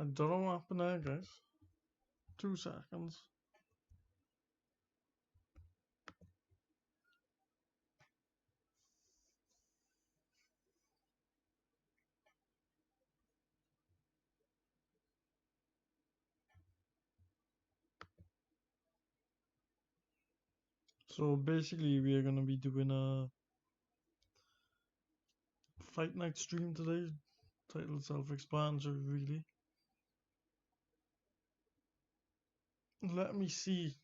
I don't know what happened there, guys. 2 seconds. So basically we are going to be doing a fight night stream today, titled self-explanatory really. Let me see.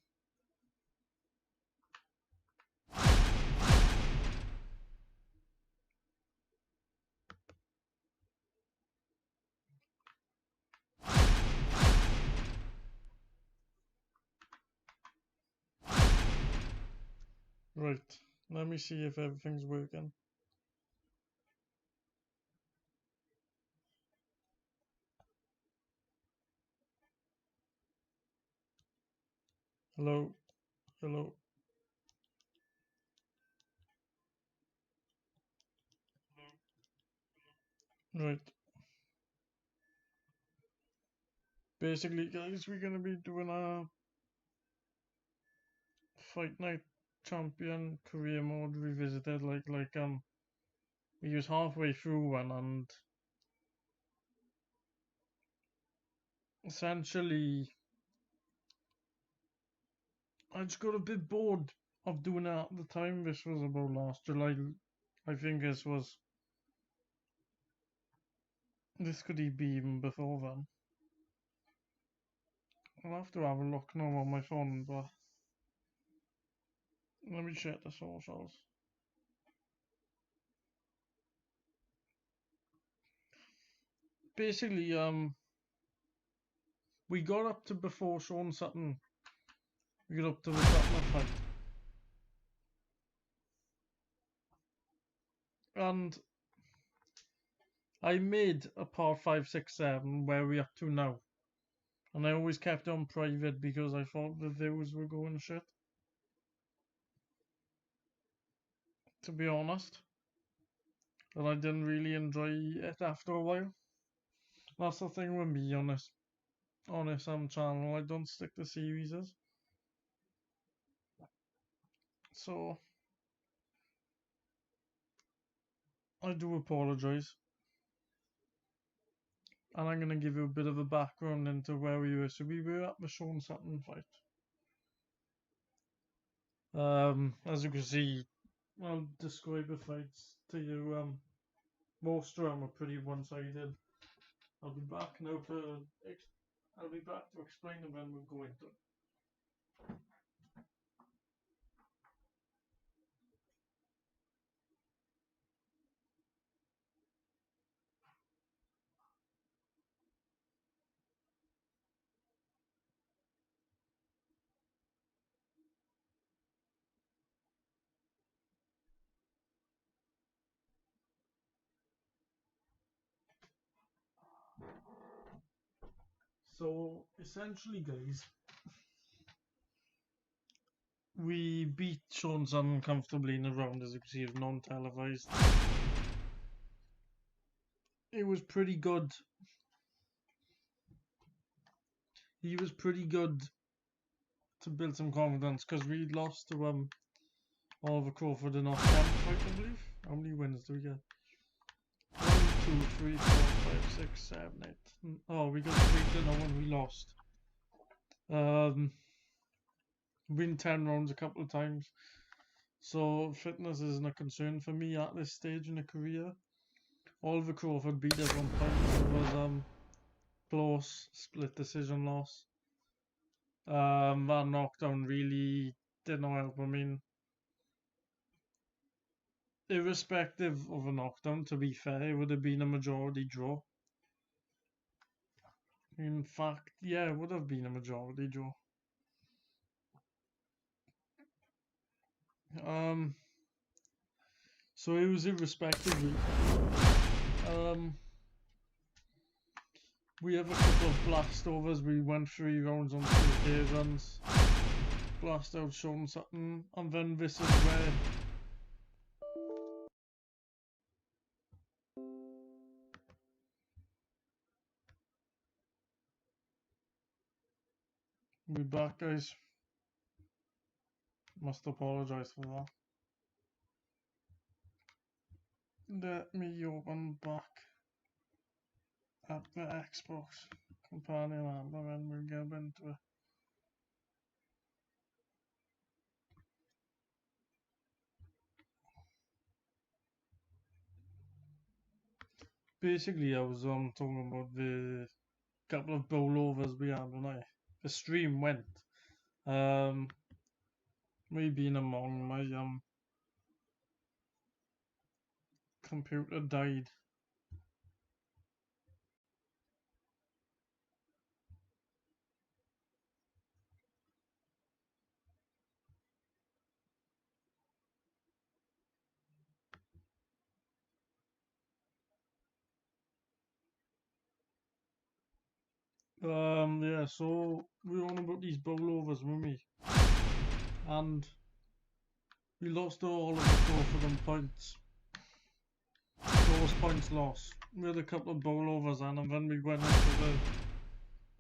Right, let me see if everything's working. Hello, hello. Right. Basically, guys, we're gonna be doing a fight night champion career mode revisited. We was halfway through one, and essentially, I just got a bit bored of doing it at the time. This was about last July. I think this could be even before then. I'll have to have a look now on my phone, but let me check the socials. Basically, we got up to before Sean Sutton. We got up to the Sutton fight. And I made a part 5, 6, 7 where we up to now. And I always kept it on private because I thought the views were going shit. To be honest. And I didn't really enjoy it after a while. That's the thing with me on this channel. I don't stick to series. So I do apologize. And I'm going to give you a bit of a background into where we were. So we were at the Sean Sutton fight. As you can see, I'll describe the fights to you. Most of them are pretty one-sided. I'll be back to explain them when we're going to. So essentially, guys, we beat Sean Sutton comfortably in the round, as you can see, it's non-televised. It was pretty good. He was pretty good to build some confidence because we lost to Oliver Crawford in our 10th fight, I believe. How many wins do we get? 1, 2, 3, 4, 5, 6, 7, 8. Oh, we got 3 to no one we lost. Win 10 rounds a couple of times. So fitness isn't a concern for me at this stage in the career. Oliver Crawford beat us on points. It was close, split decision loss. That knockdown really did not help. I mean, irrespective of a knockdown, to be fair, it would have been a majority draw. In fact, yeah, it would have been a majority draw. So it was irrespective. We have a couple of blast overs. We went 3 rounds on 2 occasions. Blast out Sean Sutton, and then this is where We're back, guys. Must apologize for that. Let me open back up the Xbox companion app and then we'll get into it. Basically, I was talking about the couple of bowlovers we had tonight. The stream went. Me being among my computer died. Yeah, so we were on about these bowlovers with me, and we lost all of the Crawford points. Those points lost. We had a couple of bowlovers and then we went into the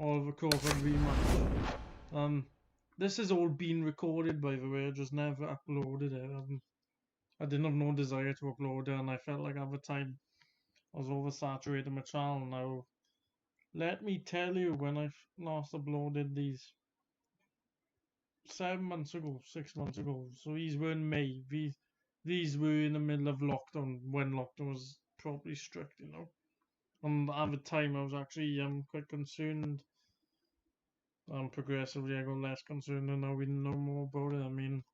Oliver Crawford rematch. This has all been recorded, by the way. I just never uploaded it. I didn't have no desire to upload it, and I felt like at the time I was oversaturating my channel. Now, let me tell you, when I last uploaded these 7 months ago, 6 months ago. So these were in May. These were in the middle of lockdown, when lockdown was properly strict, you know. And at the time, I was actually quite concerned. Progressively, I got less concerned, and now we know more about it. I mean,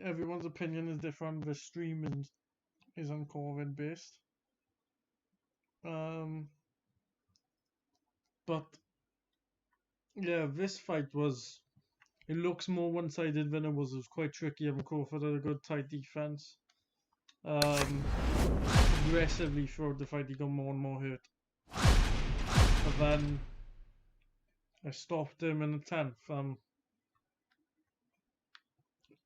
everyone's opinion is different. The stream isn't COVID based. But yeah, this fight was. It looks more one-sided than it was. It was quite tricky. Crawford had a good tight defense. Aggressively throughout the fight, he got more and more hurt. But then I stopped him in the 10th.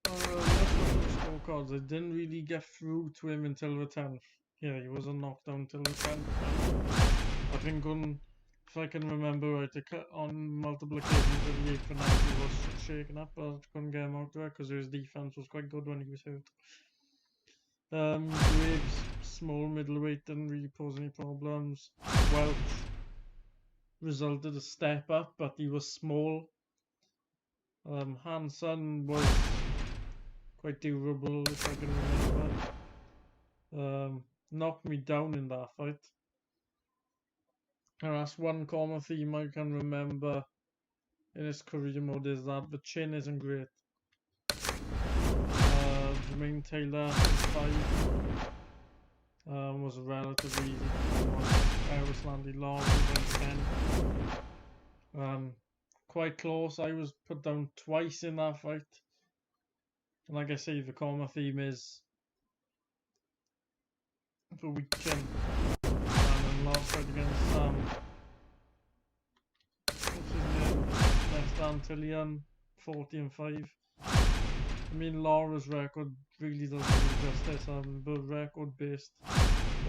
Let's look at the scorecards. I didn't really get through to him until the 10th. Yeah, he wasn't knocked down until the 10th. I think if I can remember right, on multiple occasions in the 8th and 9th he was shaken up, but I couldn't get him out there because his defense was quite good when he was hurt. Graves, small middleweight, didn't really pose any problems. Welch resulted a step up, but he was small. Hansen was quite durable, if I can remember. Knocked me down in that fight. And that's one common theme I can remember in his career mode, is that the chin isn't great. Jermaine Taylor, 5, was relatively easy. Iris Landy Long went 10. Quite close. I was put down twice in that fight. And like I say, the common theme is the weak chin. And then last fight against what's his name? Next Antillian, 40-5. I mean, Laura's record really doesn't do justice. The record based.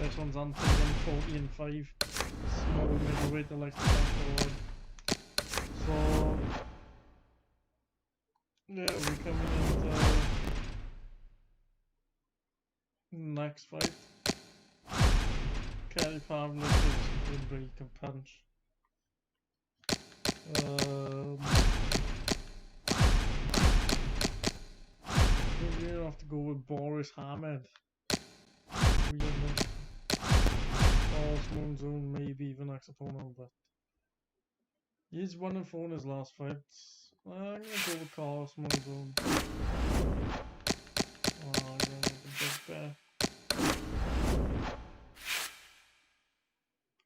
This one's Antillian, 40-5. Small middleweight that likes to come forward. So yeah, we're coming into next fight. Kelly Pavlik is good, but he can punch. We're gonna have to go with Boris Hamed. Carlos Monzon, maybe the next opponent, but he's 1-4 in his last fight. I'm gonna go with Carlos Monzon. I'm gonna make a big bet.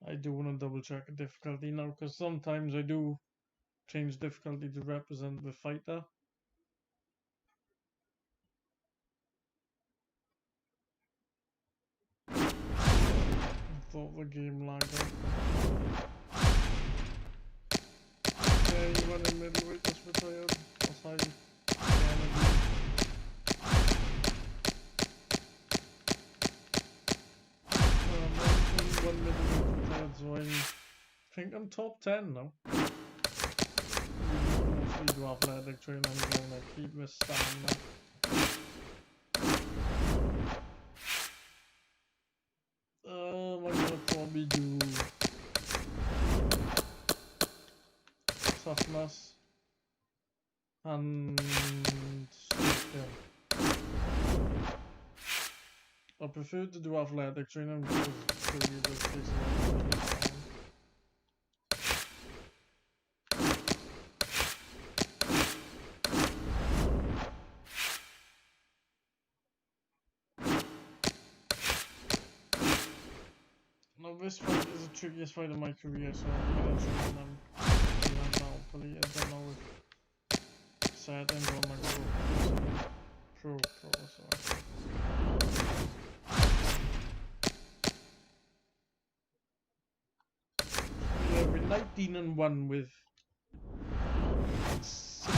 I do want to double check the difficulty now, because sometimes I do change difficulty to represent the fighter. I thought the game lagged out. Yeah, he went in middleweight, just retired. That's high energy. One middleweight retired, so I think I'm top 10 now. we do athletic training, I'm gonna keep this stamina. I'm gonna probably do toughness and strength. I prefer to do athletic training because it's really just takes a lot of time. Now this fight is the trickiest fight of my career, so I'm gonna train them now. Hopefully, I don't know if settings on my pro, sorry. Yeah, we're 19-1 with 16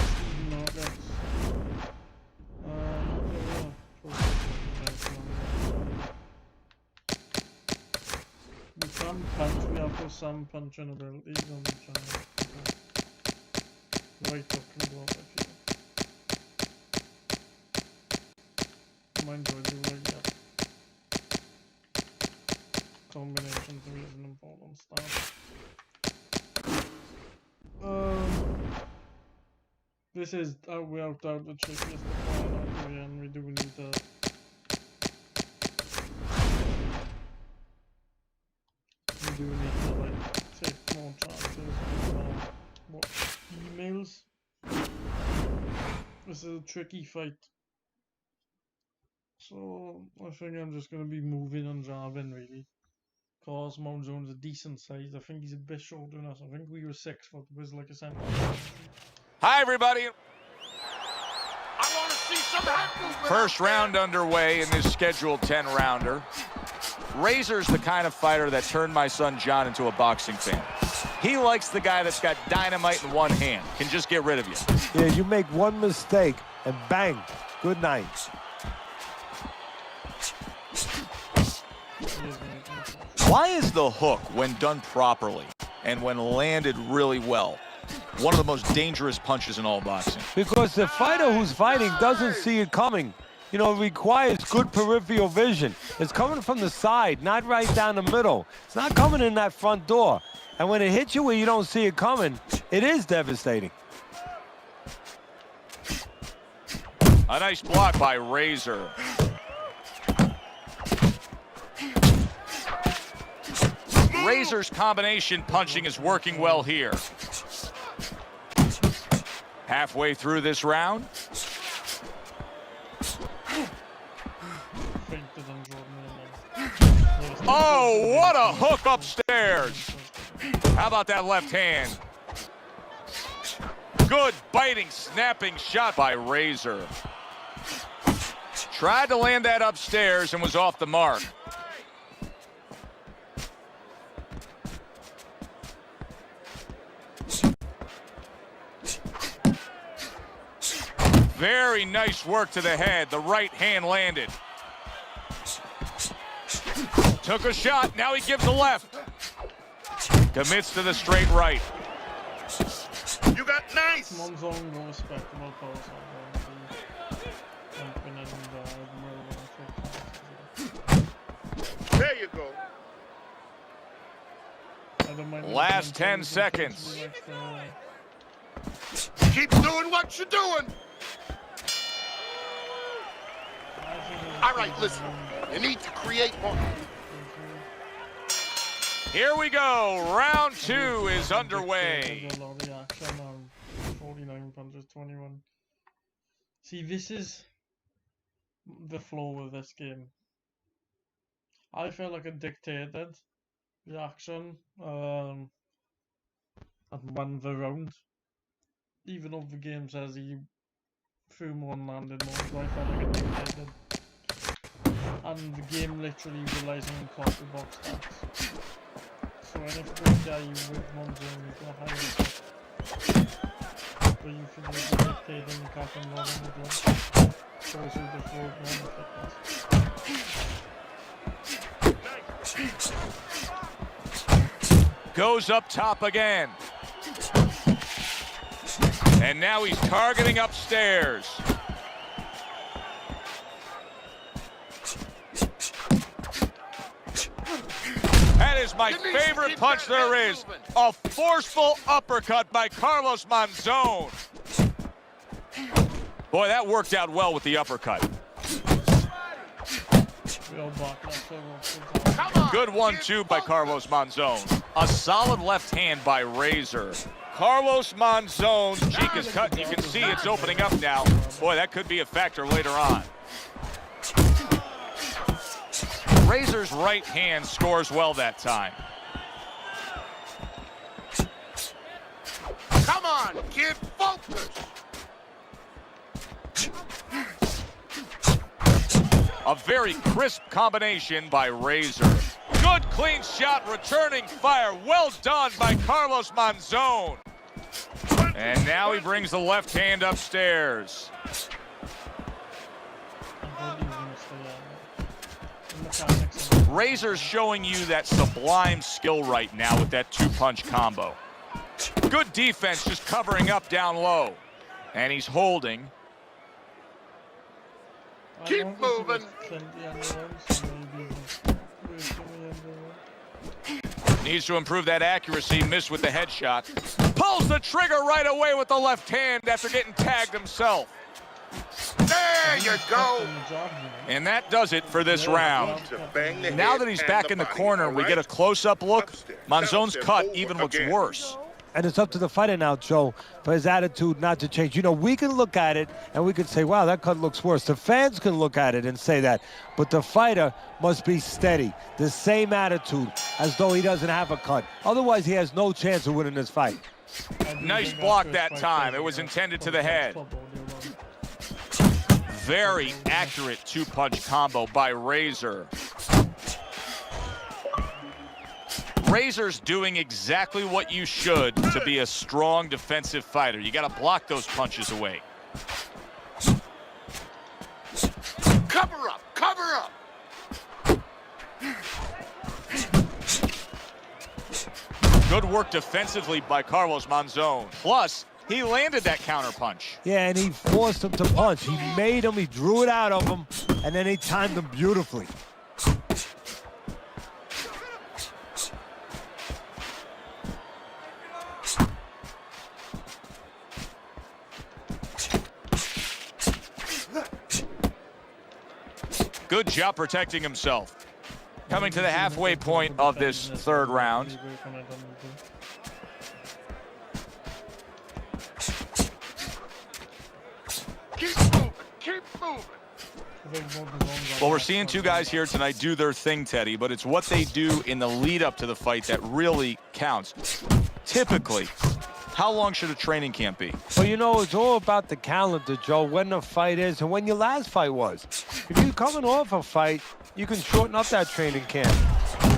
knockouts. We can punch, we have got some punching abilities on the channel. Right up can go up if you mind what I do right up. Combinations are an important stuff. This is without doubt the trickiest of all in our career, and we do need to like take more chances with more emails. This is a tricky fight. So I think I'm just gonna be moving and jabbing really. Cause Mount Jones a decent size. I think he's a bit shorter than us. I think we were 6 foot was like a center. Hi everybody. I want to see some hand movement. First round underway in this scheduled 10-rounder. Razor's the kind of fighter that turned my son John into a boxing fan. He likes the guy that's got dynamite in one hand, can just get rid of you. Yeah, you make one mistake and bang, good night. Why is the hook, when done properly and when landed really well, one of the most dangerous punches in all boxing? Because the fighter who's fighting doesn't see it coming. You know, it requires good peripheral vision. It's coming from the side, not right down the middle. It's not coming in that front door. And when it hits you where you don't see it coming, it is devastating. A nice block by Razor. Razor's combination punching is working well here. Halfway through this round. Oh, what a hook upstairs. How about that left hand? Good biting, snapping shot by Razor. Tried to land that upstairs and was off the mark. Very nice work to the head. The right hand landed. Took a shot. Now he gives a left. Commits to the straight right. You got nice. There you go. Last 10 seconds. Keep doing what you're doing. All right, listen. You need to create more. Here we go. Round 2 is underway. 49 punches, 21. See, this is the flow of this game. I felt like I dictated the action and won the round. Even though the game says he threw more and landed more, so I felt like I dictated. And the game literally relies on copy box stats. So any guy with Monzo is the highest. But you should be dictating the cap and not on the block. So it's the flow of Goes up top again. And now he's targeting upstairs. That is my favorite punch there is. A forceful uppercut by Carlos Monzon. Boy, that worked out well with the uppercut. Good 1-2 by Carlos Monzon. A solid left hand by Razor. Carlos Monzon's cheek is cut. You can see it's opening up now. Boy, that could be a factor later on. Razor's right hand scores well that time. Come on, kid, focus. A very crisp combination by Razor. Good clean shot, returning fire. Well done by Carlos Monzon. And now he brings the left hand upstairs. Razor's showing you that sublime skill right now with that two-punch combo. Good defense, just covering up down low. And he's holding. Keep moving. Needs to improve that accuracy. Missed with the headshot. Pulls the trigger right away with the left hand after getting tagged himself. There you go. And that does it for this round. Now that he's back in the corner, we get a close-up look. Monzon's cut even looks worse. And it's up to the fighter now, Joe, for his attitude not to change. You know, we can look at it and we can say, wow, that cut looks worse. The fans can look at it and say that. But the fighter must be steady, the same attitude as though he doesn't have a cut. Otherwise, he has no chance of winning this fight. Nice block that time. It was intended to the head. Very accurate two-punch combo by Razor. Razor's doing exactly what you should to be a strong defensive fighter. You got to block those punches away. Cover up, cover up. Good work defensively by Carlos Monzon. Plus, he landed that counter punch. Yeah, and he forced him to punch. He made him, he drew it out of him, and then he timed him beautifully. Good job protecting himself. Coming to the halfway point of this third round. Keep moving, keep moving. Well, we're seeing two guys here tonight do their thing, Teddy, but it's what they do in the lead up to the fight that really counts. Typically, how long should a training camp be? Well, you know, it's all about the calendar, Joe, when the fight is and when your last fight was. If you're coming off a fight, you can shorten up that training camp.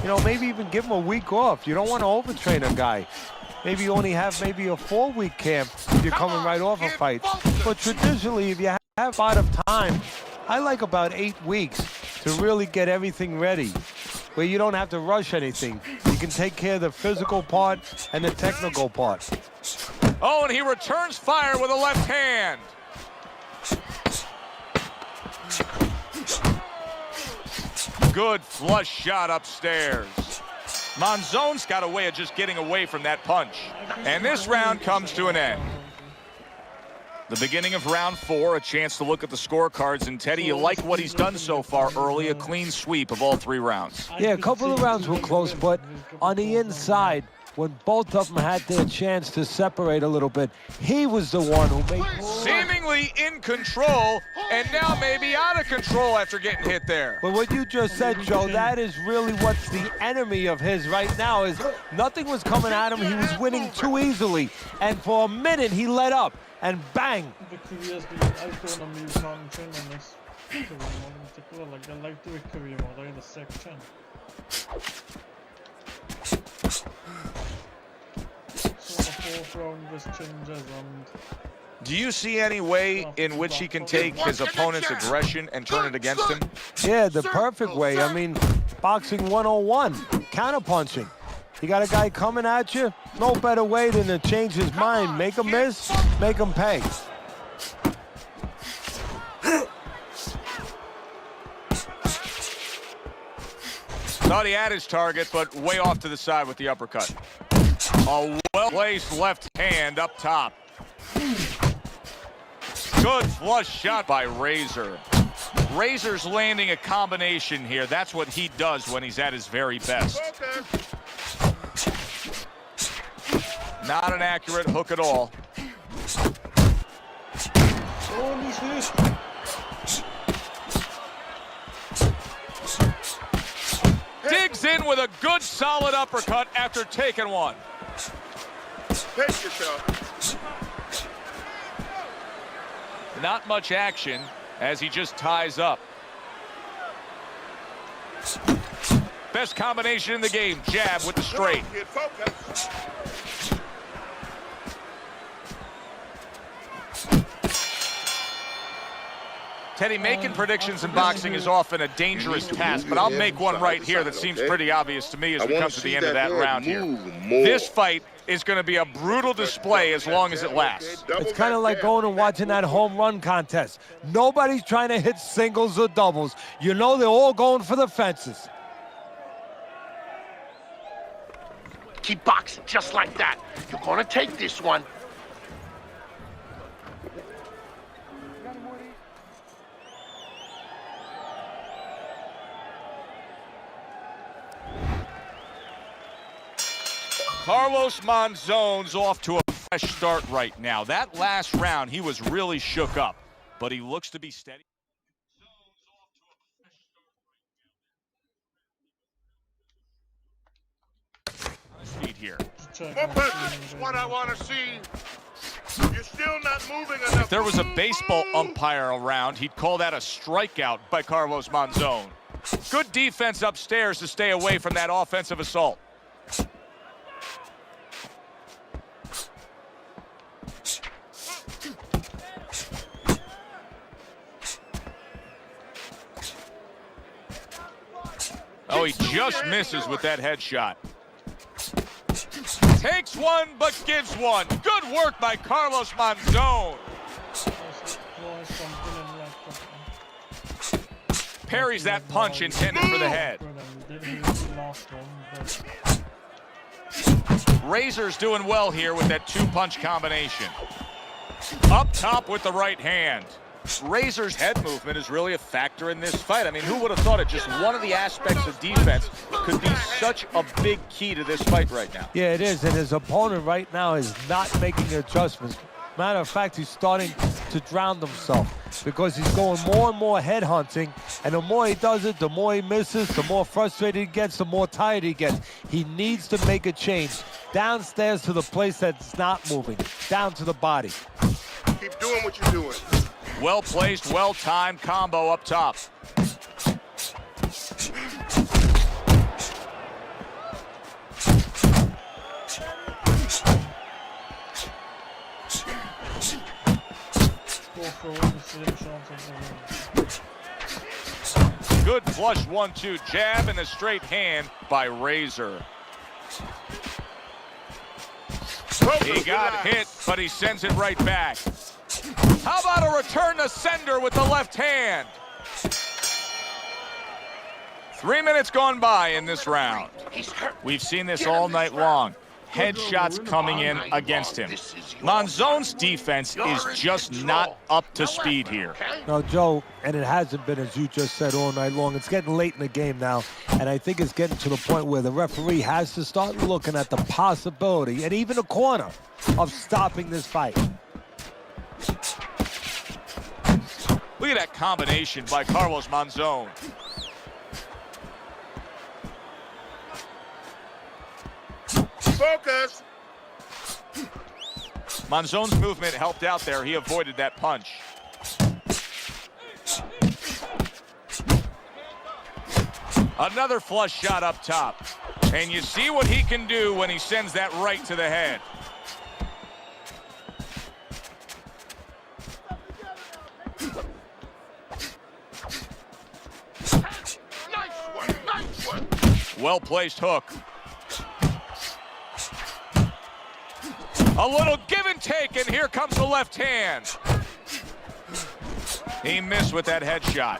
You know, maybe even give him a week off. You don't want to overtrain a guy. Maybe you only have maybe a 4-week camp if you're coming right off a fight. But traditionally, if you have a lot of time, I like about 8 weeks to really get everything ready, where you don't have to rush anything. You can take care of the physical part and the technical part. Oh, and he returns fire with a left hand. Good flush shot upstairs. Monzon's got a way of just getting away from that punch. And this round comes to an end. The beginning of round 4, a chance to look at the scorecards. And Teddy, you like what he's done so far early, a clean sweep of all 3 rounds. Yeah, a couple of rounds were close, but on the inside, when both of them had their chance to separate a little bit, he was the one who made... Seemingly in control, and now maybe out of control after getting hit there. But what you just said, Joe, that is really what's the enemy of his right now, is nothing was coming at him. He was winning too easily, and for a minute he let up, and bang. Do you see any way in which he can take his opponent's aggression and turn it against him? Yeah, the perfect way. I mean, boxing 101, counterpunching. You got a guy coming at you, no better way than to change his mind. Make him miss, make him pay. Thought he had his target, but way off to the side with the uppercut. A well-placed left hand up top. Good flush shot by Razor. Razor's landing a combination here. That's what he does when he's at his very best. Not an accurate hook at all. Oh, he's hurt. Digs in with a good solid uppercut after taking one. Pace yourself. Not much action as he just ties up. Best combination in the game, jab with the straight. Kid, focus. Teddy, making predictions in boxing is often a dangerous task, but I'll make one right here that seems pretty obvious to me as we come to the end of that round here. This fight is going to be a brutal display as long as it lasts. It's kind of like going and watching that home run contest. Nobody's trying to hit singles or doubles. You know they're all going for the fences. Keep boxing just like that. You're gonna take this one. Carlos Monzon's off to a fresh start right now. That last round, he was really shook up, but he looks to be steady. Speed here. That's what I want to see. You're still not moving enough. If there was a baseball umpire around, he'd call that a strikeout by Carlos Monzon. Good defense upstairs to stay away from that offensive assault. Oh, he just misses with that headshot. Takes one, but gives one. Good work by Carlos Monzon. Parries that punch intended for the head. Razor's doing well here with that two-punch combination. Up top with the right hand. Razor's head movement is really a factor in this fight. I mean, who would have thought it? Just one of the aspects of defense could be such a big key to this fight right now. Yeah, it is, and his opponent right now is not making adjustments. Matter of fact, he's starting to drown himself because he's going more and more head hunting, and the more he does it, the more he misses, the more frustrated he gets, the more tired he gets. He needs to make a change. Downstairs to the place that's not moving, down to the body. Keep doing what you're doing. Well-placed, well-timed combo up top. Good flush 1-2 jab and a straight hand by Razor. He got hit, but he sends it right back. How about a return to sender with the left hand? 3 minutes gone by in this round. We've seen this all night long. Headshots coming in against him. Monzon's defense is just not up to speed here. No, Joe, and it hasn't been, as you just said, all night long. It's getting late in the game now, and I think it's getting to the point where the referee has to start looking at the possibility, and even a corner, of stopping this fight. Look at that combination by Carlos Monzon. Focus. Monzon's movement helped out there. He avoided that punch. Another flush shot up top. And you see what he can do when he sends that right to the head. Nice one. Well-placed hook. A little give and take, and here comes the left hand. He missed with that headshot.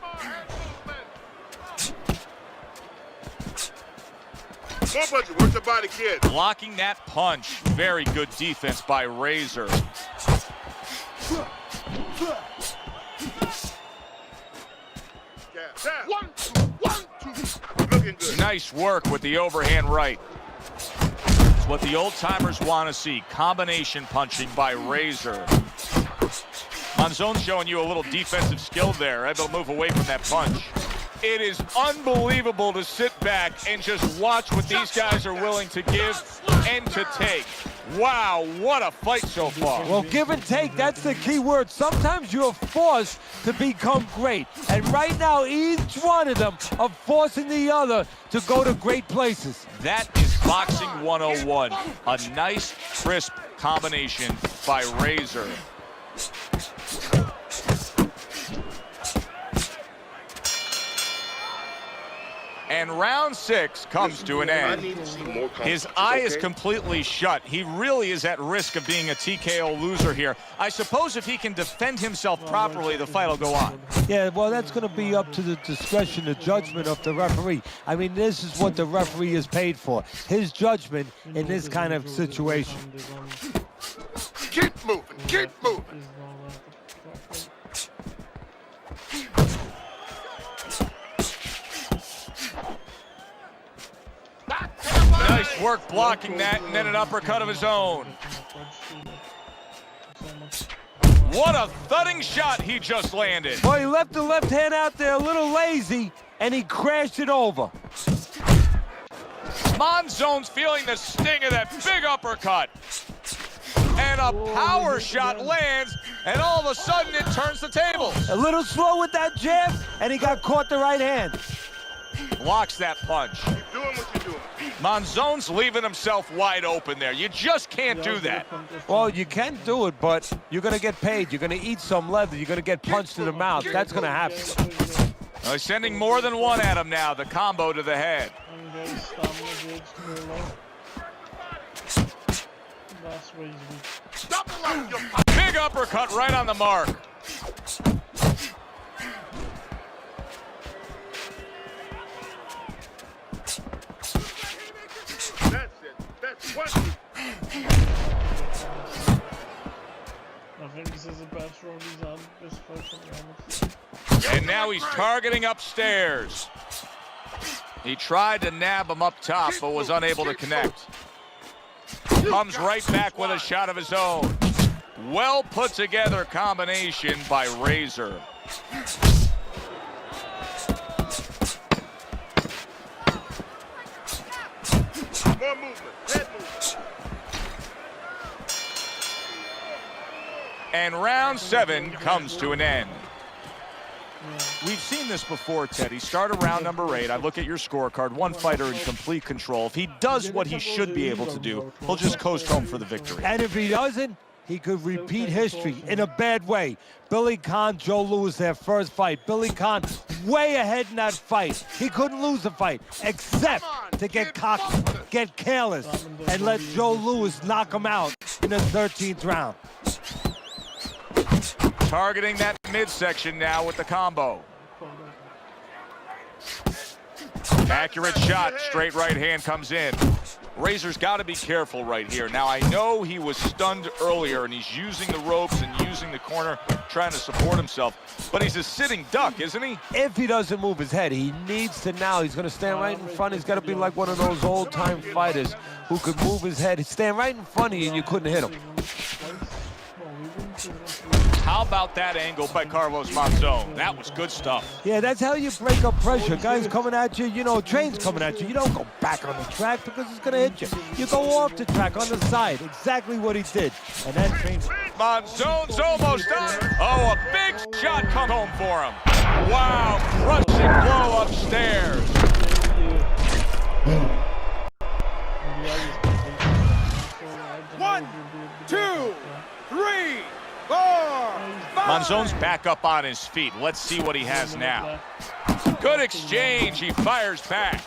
More budget, where's the body, kid? Blocking that punch. Very good defense by Razor. Yeah. 1, 2, 1, 2. Looking good. Nice work with the overhand right. It's what the old-timers want to see. Combination punching by Razor. Monzone's showing you a little defensive skill there. Able to move away from that punch. It is unbelievable to sit back and just watch what these guys are willing to give and to take. Wow, what a fight so far. Well, give and take, that's the key word. Sometimes you're forced to become great. And right now, each one of them are forcing the other to go to great places. That is Boxing 101. A nice, crisp combination by Razor. And round 6 comes to an end. His eye is completely shut. He really is at risk of being a TKO loser here. I suppose if he can defend himself properly, the fight will go on. Yeah, well, that's going to be up to the discretion, the judgment of the referee. I mean, this is what the referee is paid for. His judgment in this kind of situation. Keep moving, keep moving. Nice work blocking that, and then an uppercut of his own. What a thudding shot he just landed. Well, he left the left hand out there a little lazy, and he crashed it over. Monzone's feeling the sting of that big uppercut. And a power shot lands, and all of a sudden it turns the tables. A little slow with that jab, and he got caught the right hand. Blocks that punch. Keep doing what you're doing. Monzone's leaving himself wide open there. You just can't do that. Well, you can do it, but you're going to get paid. You're going to eat some leather. You're going to get punched in the mouth. That's going to happen. He's sending more than one at him now. The combo to the head. Big uppercut right on the mark. That's it. That's what. I think this is the best round he's had this fight, to be honest. And now he's targeting upstairs. He tried to nab him up top, but was unable to connect. Comes right back with a shot of his own. Well put together combination by Razor. More movement, head movement. And round 7 comes to an end. We've seen this before, Teddy. Start around number 8. I look at your scorecard. One fighter in complete control. If he does what he should be able to do, he'll just coast home for the victory. And if he doesn't, he could repeat history in a bad way. Billy Conn, Joe Louis, their first fight. Billy Conn way ahead in that fight. He couldn't lose the fight, except to get cocky, get careless, and let Joe Louis knock him out in the 13th round. Targeting that midsection now with the combo. Accurate shot, straight right hand comes in. Razor's got to be careful right here. Now, I know he was stunned earlier, and he's using the ropes and using the corner, trying to support himself. But he's a sitting duck, isn't he? If he doesn't move his head, he needs to now. He's going to stand right in front. He's got to be like one of those old-time fighters who could move his head. He'd stand right in front of you, and you couldn't hit him. How about that angle by Carlos Monzon? That was good stuff. Yeah, that's how you break up pressure. Guys coming at you, you know, trains coming at you. You don't go back on the track because it's going to hit you. You go off the track on the side. Exactly what he did. And that train... Monzon's almost done. Oh, a big shot come home for him. Wow, crushing blow upstairs. 1, 2, 3, 4, 5. Monzon's back up on his feet. Let's see what he has now. Good exchange. He fires back.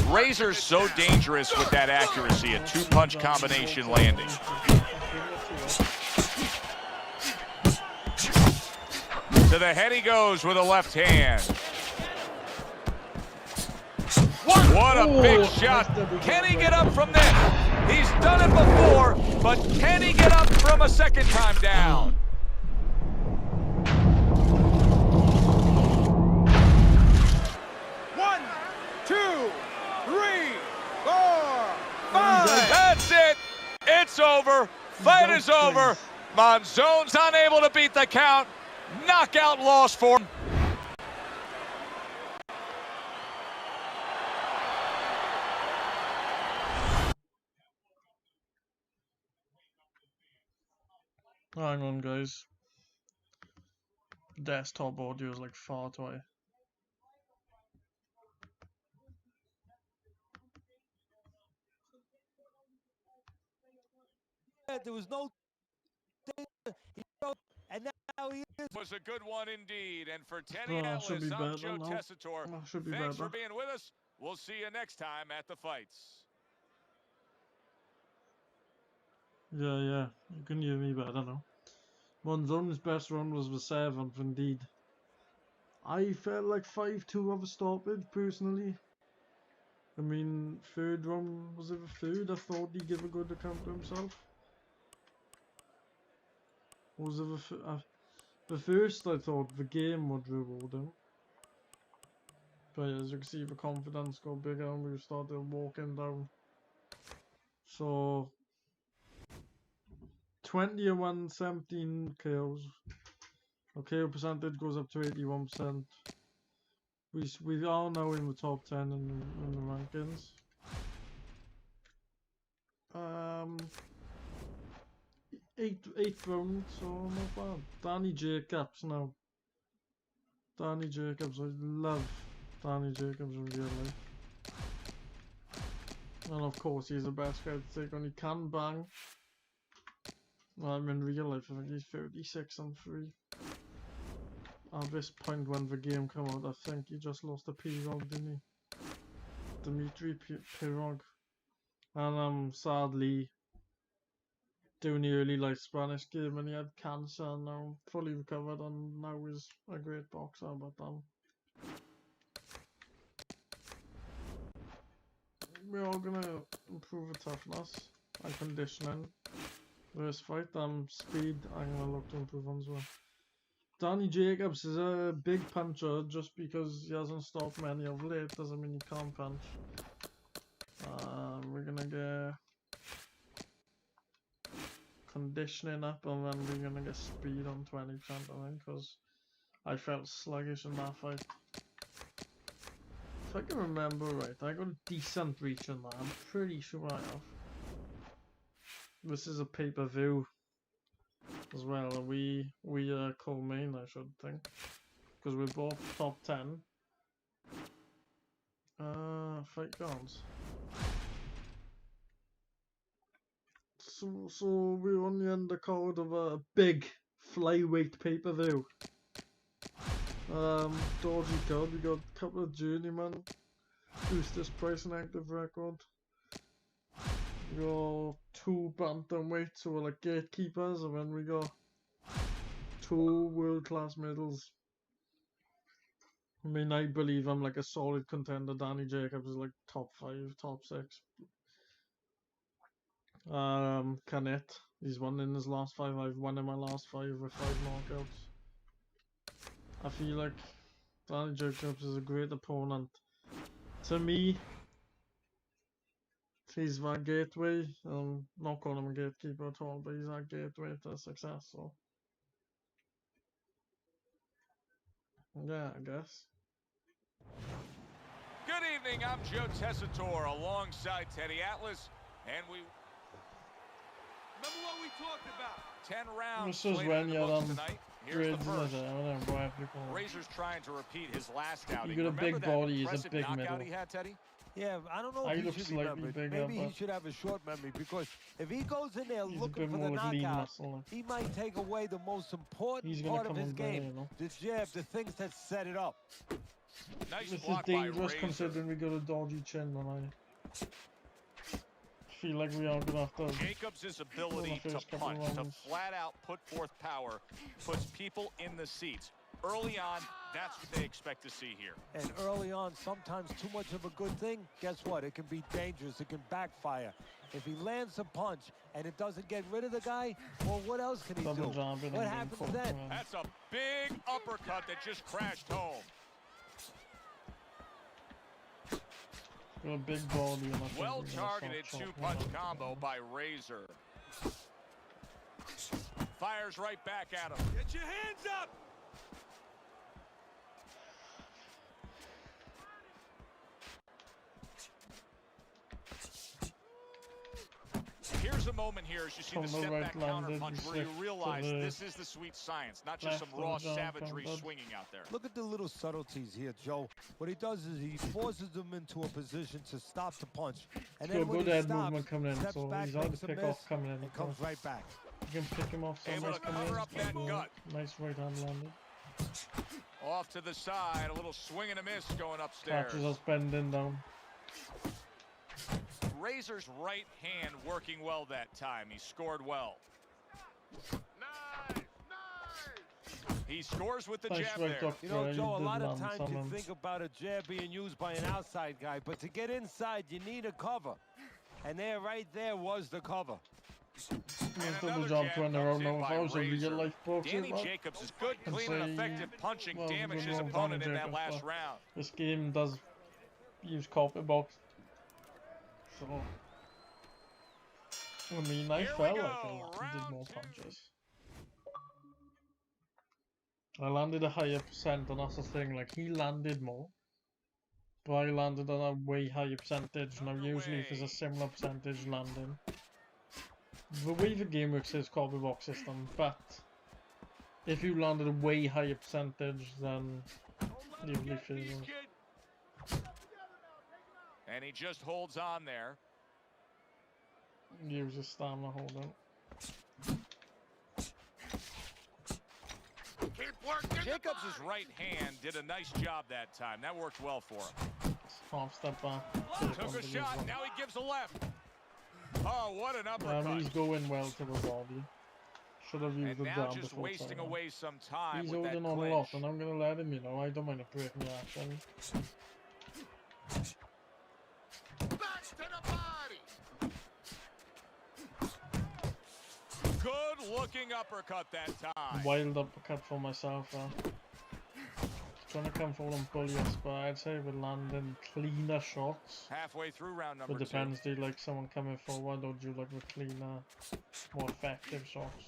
Razor's so dangerous with that accuracy, a two-punch combination landing. To the head he goes with a left hand. What a big shot. Can he get up from this? He's done it before, but can he get up from a second time down? One, two, three, four, five. That's it. It's over. Fight is over. Monzone's unable to beat the count. Knockout loss for him. Hang on, guys. Desktop audio is like far too high. There was no danger. And now he is. Was a good one indeed. And for Teddy Oh, should be Atlas, I'm better Joe now. Tessitore. Oh, should be Thanks better. for being with us. We'll see you next time at the fights. Yeah, you can hear me better now. Monzone's best run was the 7th, indeed. I felt like 5-2 of a stoppage, personally. I mean, third round, was it the third? I thought he'd give a good account to himself. Or was it the first? I thought the game would reward him. But as you can see, the confidence got bigger and we started walking down. So 21, 17 KOs. Our KO percentage goes up to 81%. We are now in the top 10 in the rankings. Eighth round, so not bad. Danny Jacobs now. Danny Jacobs, I love Danny Jacobs in real life. And of course he's the best guy to take on. He can bang. In real life, I think he's 36-3. At this point when the game came out, I think he just lost a Pirog, didn't he? Dimitri Pirog. And sadly, doing the early life Spanish game and he had cancer and now fully recovered and now he's a great boxer, but we're all gonna improve the toughness and conditioning. This fight, speed, I'm gonna look to improve on as well. Danny Jacobs is a big puncher. Just because he hasn't stopped many of late doesn't mean he can't punch. We're gonna get conditioning up and then we're gonna get speed on 20%, I think, because I felt sluggish in that fight. If I can remember right, I got a decent reach on that. I'm pretty sure I have. This is a pay-per-view as well. We co-main, I should think, because we're both top 10. Fight guns. So we're on the undercard of a big flyweight pay-per-view. Dodgy card. We got a couple of journeymen. Boosters price and active record. We got 2 bantamweights who are like gatekeepers, and then we got 2 world-class middles. I mean, I believe I'm like a solid contender. Danny Jacobs is like top 5, top 6. Canet, he's won in his last 5. I've won in my last 5 with 5 knockouts. I feel like Danny Jacobs is a great opponent. To me, he's that gateway. Not calling him a gatekeeper at all, but he's that gateway to success. So yeah, I guess. Good evening, I'm Joe Tessitore alongside Teddy Atlas, and we... Remember what we talked about? 10 rounds This is played when in the you're books tonight. Here's the first. Razor's trying to repeat his last outing. You got a big Remember that body, he's a impressive big knockout middle. he had, Teddy? Yeah, I don't know I if he look should slightly remember it. bigger, Maybe he but should have a short memory, because if he goes in there he's looking a bit for the more like lean knockout, muscle. he might take away the most important He's gonna part of come his on there, game. you know. The jab, the things that set it up. Nice This is block by dangerous Razor. considering we got a dodgy chin, and I feel like we are gonna have to. Jacobs' ability to first couple of punch, to rounds. flat out put forth power, puts people in the seats. Early on, that's what they expect to see here. And early on, sometimes too much of a good thing, guess what? It can be dangerous. It can backfire. If he lands a punch and it doesn't get rid of the guy, well, what else can he Double do? jump and What then happens caught, then? man. That's a big uppercut that just crashed home. Got a big body and I think Well we got a targeted soft shot, two-punch you know. combo by Razor. Fires right back at him. Get your hands up! Here's a moment here as you see the From the step right back landed, counterpunch you where you slip to realize the this is the sweet science, not just some left of raw the jump, savagery countered. swinging out there. Look at the little subtleties here, Joe. What he does is he forces them into a position to stop the punch. And Got then when good he head stops, movement coming in, steps so back, he's hard makes to a pick miss, off coming in. and comes right back. You can pick him off so Able nice to coming cover in. up that gut. Nice right hand landed. Off to the side, a little swing and a miss going upstairs. Catches us bending down. Razor's right hand working well that time. He scored well. Nice, nice. He scores with the Nice jab right there. hook. You know, Yeah, Joe, a did lot of land times you some. think about a jab being used by an outside guy, but to get inside, you need a cover. And there, right there, was the cover. And Double another jump jab to an comes arrow. in If by I was a Razor. real life boxer, Danny man, Jacobs is good, I'd clean, and say, effective punching well, damaged good his on opponent Danny in that Jacobs, last but round. this game does use carpet box. So, I mean, I Here we felt go, like I did round more two. punches. I landed a higher percent, and that's the thing. Like, he landed more, but I landed on a way higher percentage. Now, usually, if there's a similar percentage landing, the way the game works is carpet box system, but if you landed a way higher percentage, then usually favors. And he just holds on there. Use his stamina holding. Keep working. Jacobs' right hand did a nice job that time. That worked well for him. Half step back. Took a shot, now he gives a left. Oh, what an He's uppercut. going well to the body. Should have used And the now jab just before wasting trying. away some time He's with that holding on a lot, clinch. and I'm gonna let him. You know, I don't mind a break reaction. Back to the body. Good looking uppercut that time. Wild uppercut for myself. Trying to come for them bullies, but I'd say we're landing cleaner shots. Halfway through round number But depends, do you like someone coming forward or do you like the cleaner, more effective shots?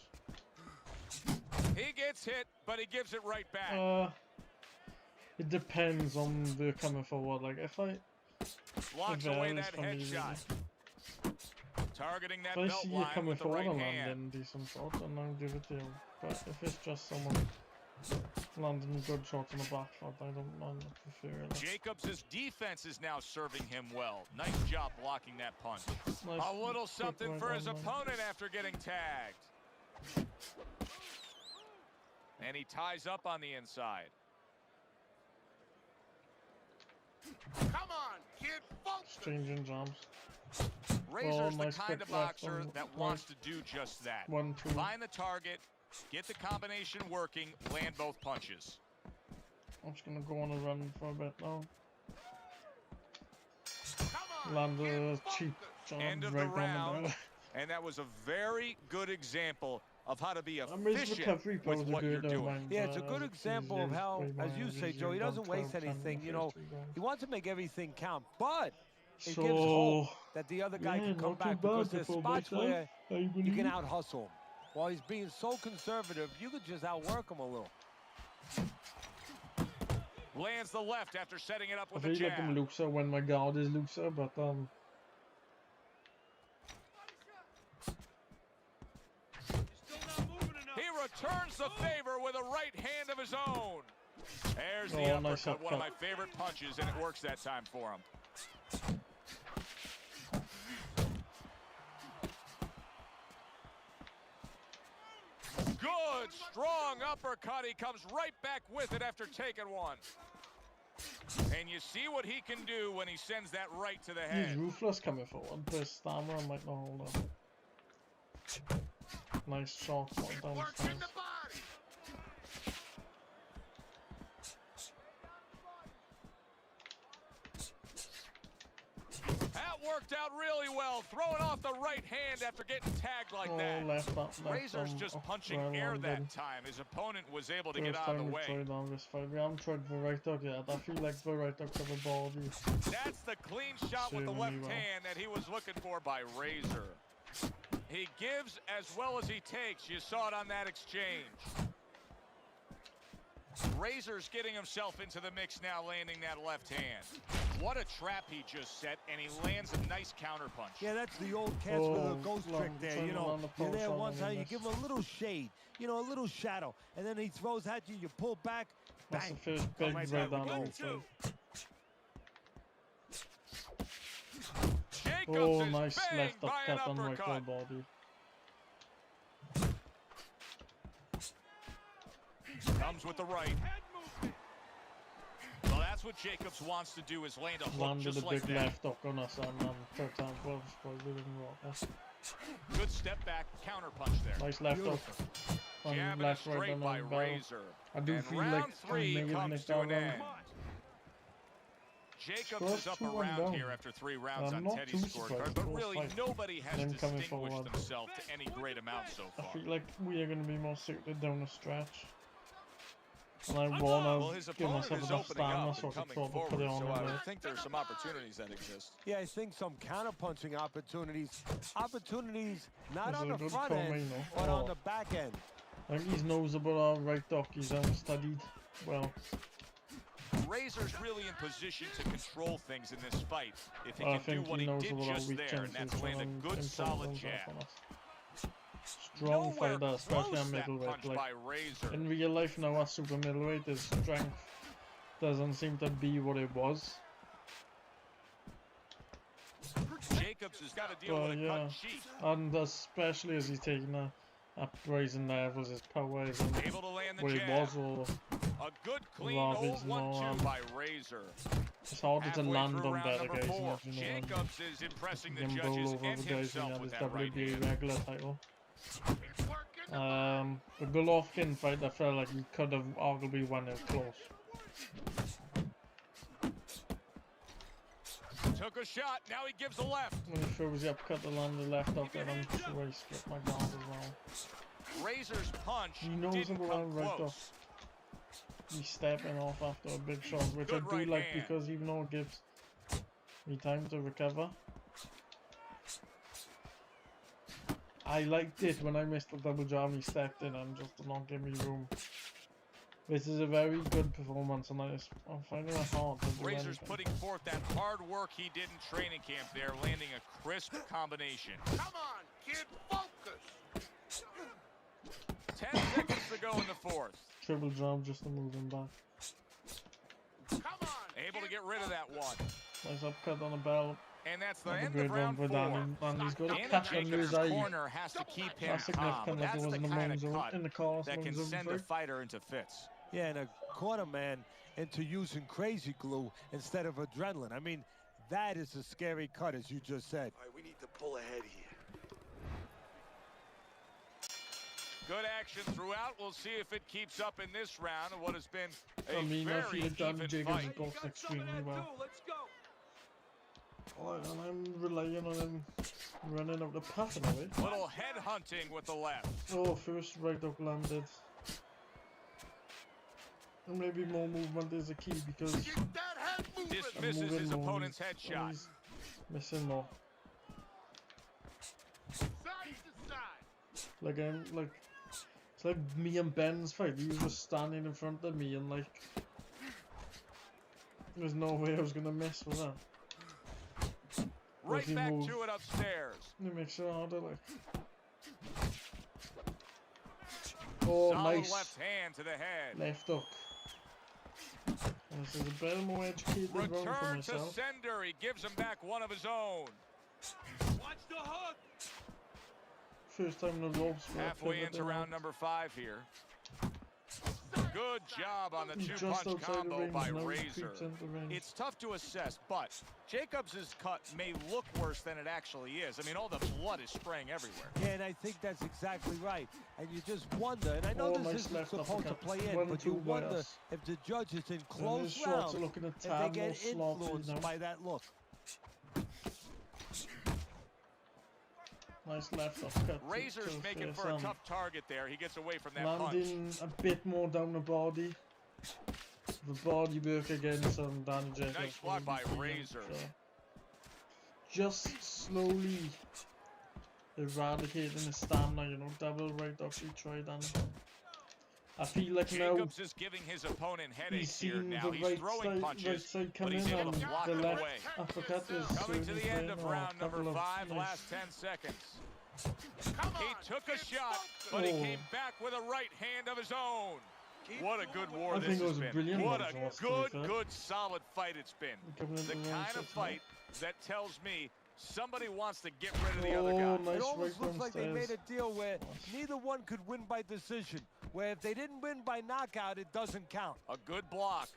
2. He gets hit, but he gives it right back. It depends on the coming forward. Like if I Blocks it away varies that for me, headshot. Targeting that if I belt see you line coming with the forward right and hand. landing decent shots, and I'll give it to you. But if it's just someone landing good shots on the back foot, I prefer it. Jacobs' defense is now serving him well. Nice job blocking that punch. Nice, A little quick something right for his hand, man. opponent after getting tagged. And he ties up on the inside. Come on, kid. Focus. Changing jumps. Razor's nice the kind quick of left boxer on- that wants to do just that. 1-2. Find the target, get the combination working, land both punches. I'm just gonna go on a run for a bit now. Come on, Land a kid. cheap Focus. jab End of right the down round. the middle. And that was a very good example of how to be I mean, his efficient recovery with pose are what you're good, doing. mind, Yeah, it's a good he's example of used how, way more as you energy, say, Joe, he he's doesn't done waste 12 in the anything. You first know, 2 rounds. he wants to make everything count, but it So, gives hope that the other guy yeah, can come not too back bad because there's for spots myself, where I you can believe. out-hustle him. While he's being so conservative, you could just outwork him a little. Lands the left after setting it up I with feel a like I'm jab. looser when my guard is looser, but Still not moving enough. He returns the favor with a right hand of his own. There's the Oh, nice uppercut, one of my uppercut. favorite punches, and it works that time for him. Good, strong uppercut. He comes right back with it after taking one. And you see what he can do when he sends that right to the He's head. ruthless coming forward, but his stamina might not hold up. Nice shot going down the Works in stairs. the body. That worked out really well, throwing off the right hand after getting tagged like Oh, that. left Razor's just punching air that time. His opponent was able to get out of the way. Tried on this fight. We haven't tried the right hook yet. I feel like the right hook of the body. That's the clean shot with the Serving left me well. hand that he was looking for by Razor. He gives as well as he takes. You saw it on that exchange. Razor's getting himself into the mix now, landing that left hand. What a trap he just set, and he lands a nice counter punch. Yeah, that's the old catch with Oh, a ghost long trick there. turn You know, around the you're there post one on time, the you give him a little shade, you know, a little shadow, and then he throws at you, you pull back, That's the bang. first Come big right right back down with the goal. fight. Jacobs Oh, is nice banged left by an upcut on right uppercut. body. Comes with the right. Head movement. Well, that's what Jacobs wants to do, is land a hook Landed just a like big that. left hook on us and third time 12 probably didn't rock us. Good step back, counter punch there. Nice left hook. On Jabbing it left right straight on by the bell. Razor. I do And feel round like three maybe comes nicked to that an round. end. Come on. Jacobs First is up 2-1 around down. here after 3 rounds I'm on not Teddy's too scorecard, surprised. but Close really fight. nobody has Them coming distinguished forward. himself to any great amount so I far. feel like we are going to be more suited down the stretch. And I I'm want Well, to his give opponent myself is enough opening stamina up so I and can coming probably put forward, it on so the I would left. think there's some opportunities that exist. Yeah, I think some counter-punching opportunities. Opportunities not Is on it a the good front call, end, Mino? but Oh. on the back end. I think he's knows about our right hook. He's studied well. Razor's really in position to control things in this fight if he I can do think what he he knows did about our just weak there, and chances. that's land a and good improve solid themselves jab. on us. Strong Nowhere fighter, especially close on that middleweight. punch by Like Razor. in real life now, our super middleweight, his strength doesn't seem to be what it was. Jacobs has got to deal But with a yeah, cut cheek. and especially as he's taking a rising levels, his power isn't Able to land the what it jab. was, or A good, clean Robbie's old no, 1-2 by Razor. it's harder to Halfway land through on round better number guys. 4. If you know what I mean. Jacobs is impressing the Him bowl judges over and the guys when he himself had with his that right WBA hand. regular title. It's working the body. The Golovkin fight, I felt like he could have arguably won it close. Took a shot, now he gives a left. When he throws the upcut to land the left up, then I'm sure he split my guard as well. Razor's punch He knows didn't him come around right close. He's stepping off after a big shot, which Good I do right like hand. because even though it gives me time to recover, I liked it when I missed the double jab. He stepped in and just did not give me room. This is a very good performance, and I'm finding it hard to do Razor's anything. putting forth that hard work he did in training camp there, landing a crisp combination. Come on, kid, focus. 10 seconds to go in the fourth. Triple jab just to move him back. Come on. Able to kid, get rid of that one. Nice upcut on the bell. And that's the That's a end great of one round for 4. Danny. And he's got a Danny catch under his Jacobs' eye. corner has to keep him That's calm. significant, like That's it the was in the kind of Monzo, cut in the car. that can send a fighter into fits. Yeah, and a corner man into using crazy glue instead of adrenaline. I mean, that is a scary cut, as you just said. All right, we need to pull ahead here. Good action throughout. We'll see if it keeps up in this round of what has been a I mean, I very feel Danny even Jacobs fight. has boxed extremely well. Let's go. And I'm relying on him running up the path in a way. Little head hunting with the left. Oh, first right hook landed. And maybe more movement is a key because Get that head moving. Dismisses moving his more, opponent's and headshot. he's missing more. Side to side. Like it's like me and Ben's fight. He was just standing in front of me and like there's no way I was gonna miss with that. Right he back moved. to it upstairs. It makes it harder, like. Oh, Solid nice left hand to the head. left hook. This is a better, more educated round for Return to myself. sender. He gives him back one of his own. Watch the hook. First time in the ropes for a Halfway pivot into and round out. number 5 here. Good job on the He's just two-punch outside the combo ring, by now he Razor. creeps into the ring. It's tough to assess, but Jacobs' cut may look worse than it actually is. I mean, all the blood is spraying everywhere. Yeah, and I think that's exactly right. And you just wonder, and I know Oh, this nice isn't left supposed to uppercut. play in, 1-2 but you by wonder us. if the judges in And his close shots rounds, are looking a if they tad more get sloppy influenced now. by that look. Nice left uppercut. Razor's to making face, for a tough target there. He gets away from that punch. landing a bit more down the body. The body work against Danny Jacobs. Nice block by Razor. Just slowly eradicating his stamina, you know, double right upbeat tried, and I feel like now Jacobs is giving his opponent he's headaches here seen now. the He's right throwing punches, side but coming he's able and to block the them left away. uppercut is Coming to the end of certainly round number couple of 5, nice- last 10 seconds. Come He on, took a kid, shot, focus. but he Oh. came back with a right hand of his own. What a good war I this think it has was a been. brilliant What one to a watch, to be fair. good, solid fight it's been. Coming into The the round kind of six now. fight that tells me somebody wants to get rid of the other Oh, guy. nice It almost right looks like they made downstairs. a deal where neither one could win by decision, where if they didn't win by knockout, it doesn't count. A good block.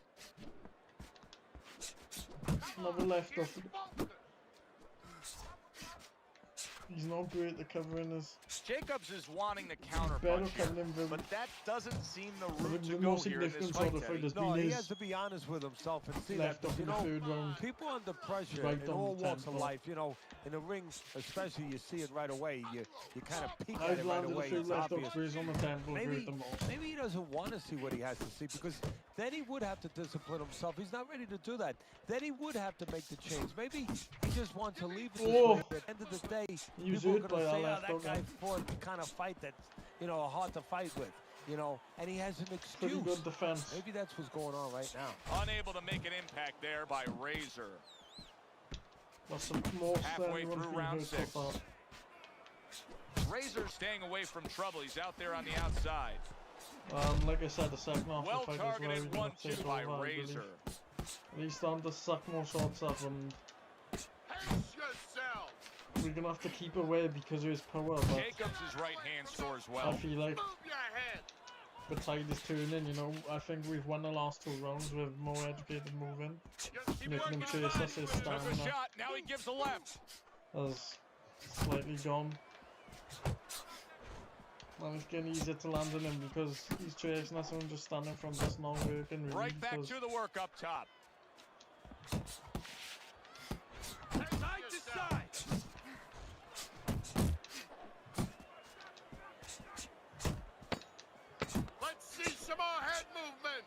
Another left Kid, off. focus. He's not great at covering his. Jacobs is wanting to counter Better punch here, coming in, but that doesn't seem the the route to more go here in this significant fight, sort of fight Teddy. has No, been he his has to be honest with himself and see left that, off you in the know, third round. people under pressure Right in on all the walks of tempo. life, you know, in the ring especially, you see it right away. You kind of peek at I've it right landed a away. few It's left obvious. upgrades on the temple, Maybe, hurt them all. maybe he doesn't want to see what he has to see, because then he would have to discipline himself. He's not ready to do that. Then he would have to make the change. Maybe he just wants to leave it this Oh. way. At the end of the day, He was people are hurt going to by say, that oh, left that hook, guy man. fought the kind of fight that's, you know, hard to fight with, you know, and he has an Pretty excuse. good defense. Maybe that's what's going on right now. Unable to make an impact there by Razor. That's the most Halfway anyone's through been round hurt so 6. far. Razor staying away from trouble. He's out there on the outside. Like I said, the second half Well of the fight is where targeted we're going to 1-2 take by over, I Razor. believe. He's starting to suck more shots up, and Pace yourself. we're going to have to keep away because of his power, but Jacobs' right hand scores I well. feel like Move your head. the tide is turning, you know. I think we've won the last 2 rounds with more educated moving. Just keep Making him working chase your us, his body. Took a stamina shot. Now he gives a left. has slightly gone. And it's getting easier to land on him because he's chasing us and just standing from us not working really. Right back because to the work up top. Side to side. Let's see some more head movement.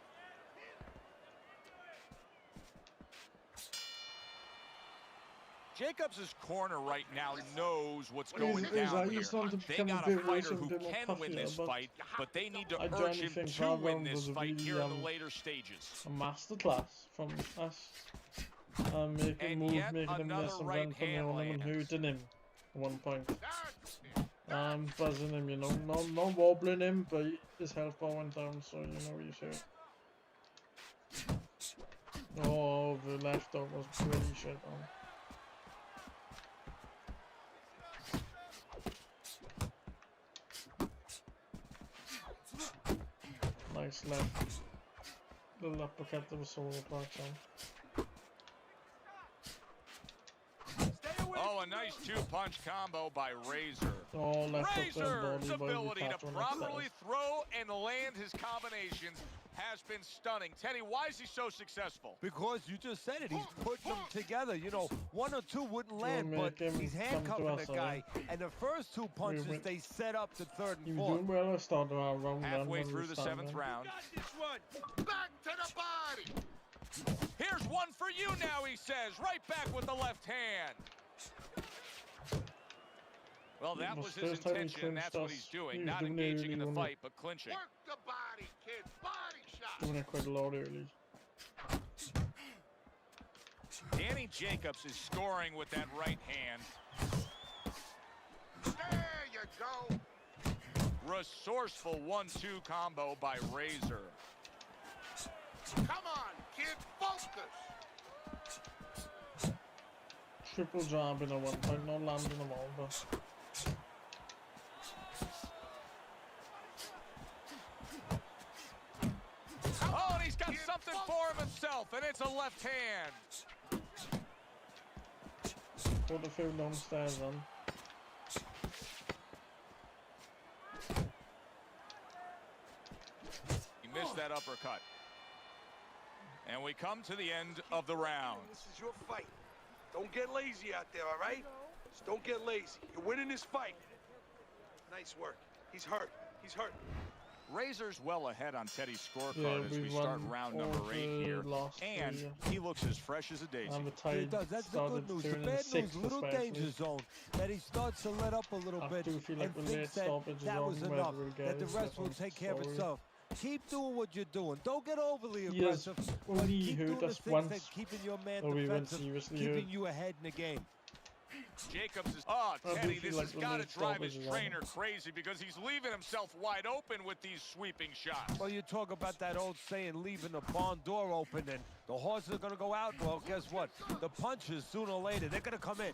Jacobs' corner right now knows what's He's- going he's down here. starting to They become got a a bit fighter racing, who a bit more can win puffier, this but fight, but they need to I urge generally him think to our win round this was a fight really, here in the later stages. a masterclass from us. Making And moves, yet making him another miss and right run from hand him and lands. hurting him at one point. That's it. Buzzing him, you know, not wobbling him, but his health bar went down, so you know he's hurt. Oh, the left dog was pretty shit on. Nice left. Little uppercut that was solo parts on. Stay away. Oh, a nice 2-punch combo by Razor. Oh, left up Razor's that body ability to catch one properly upstairs. throw and land his combinations has been stunning. Teddy, why is he so successful? Because you just said it, he's putting them together. You know, 1 or 2 wouldn't land, make but him he's come to handcuffing us, the guy. And the first 2 punches, went- they set up the 3rd He and was 4th. doing well at the start of our round. Halfway then when through we the started 7th him. round. Got this one. Back to the body. Here's one for you now, he says. Right back with the left hand. Well, that was his First time he intention, and that's clinched what us. he's He doing. was Not doing it engaging in the early, fight, but clinching. Work the body, kid. Body shot. Doing it quite a lot early. Danny Jacobs is scoring with that right hand. There you go. Resourceful 1-2 combo by Razor. Come on, kid. Focus. Triple jab in a one point, not landing them all, but for himself, and it's a left hand. Put a few downstairs on. He missed that uppercut. And we come to the end of the round. This is your fight. Don't get lazy out there, all right? Just don't get lazy. You're winning this fight. Nice work. He's hurt. He's hurt. Razor's well ahead on Teddy's scorecard Yeah, as we start round number 8 here. And he looks as fresh as a daisy. And the He Tide does. That's the good started news. The turning bad news, sixth little especially. danger zone, that he starts to let up a little I bit do feel like and the late thinks that stoppage is that on was whether enough, we'll get that the his rest will second take care of story. itself. Keep doing what you're doing. Don't get overly He has aggressive. but only keep hurt doing the us things once, that keeping your man or we went defensive, seriously keeping hurt. you ahead in the game. Jacobs is, oh, do Teddy, feel this like has the got to late drive his stoppage is on. trainer crazy because he's leaving himself wide open with these sweeping shots. Well, you talk about that old saying, leaving the barn door open, and the horses are going to go out. Well, guess what? The punches, sooner or later, they're going to come in.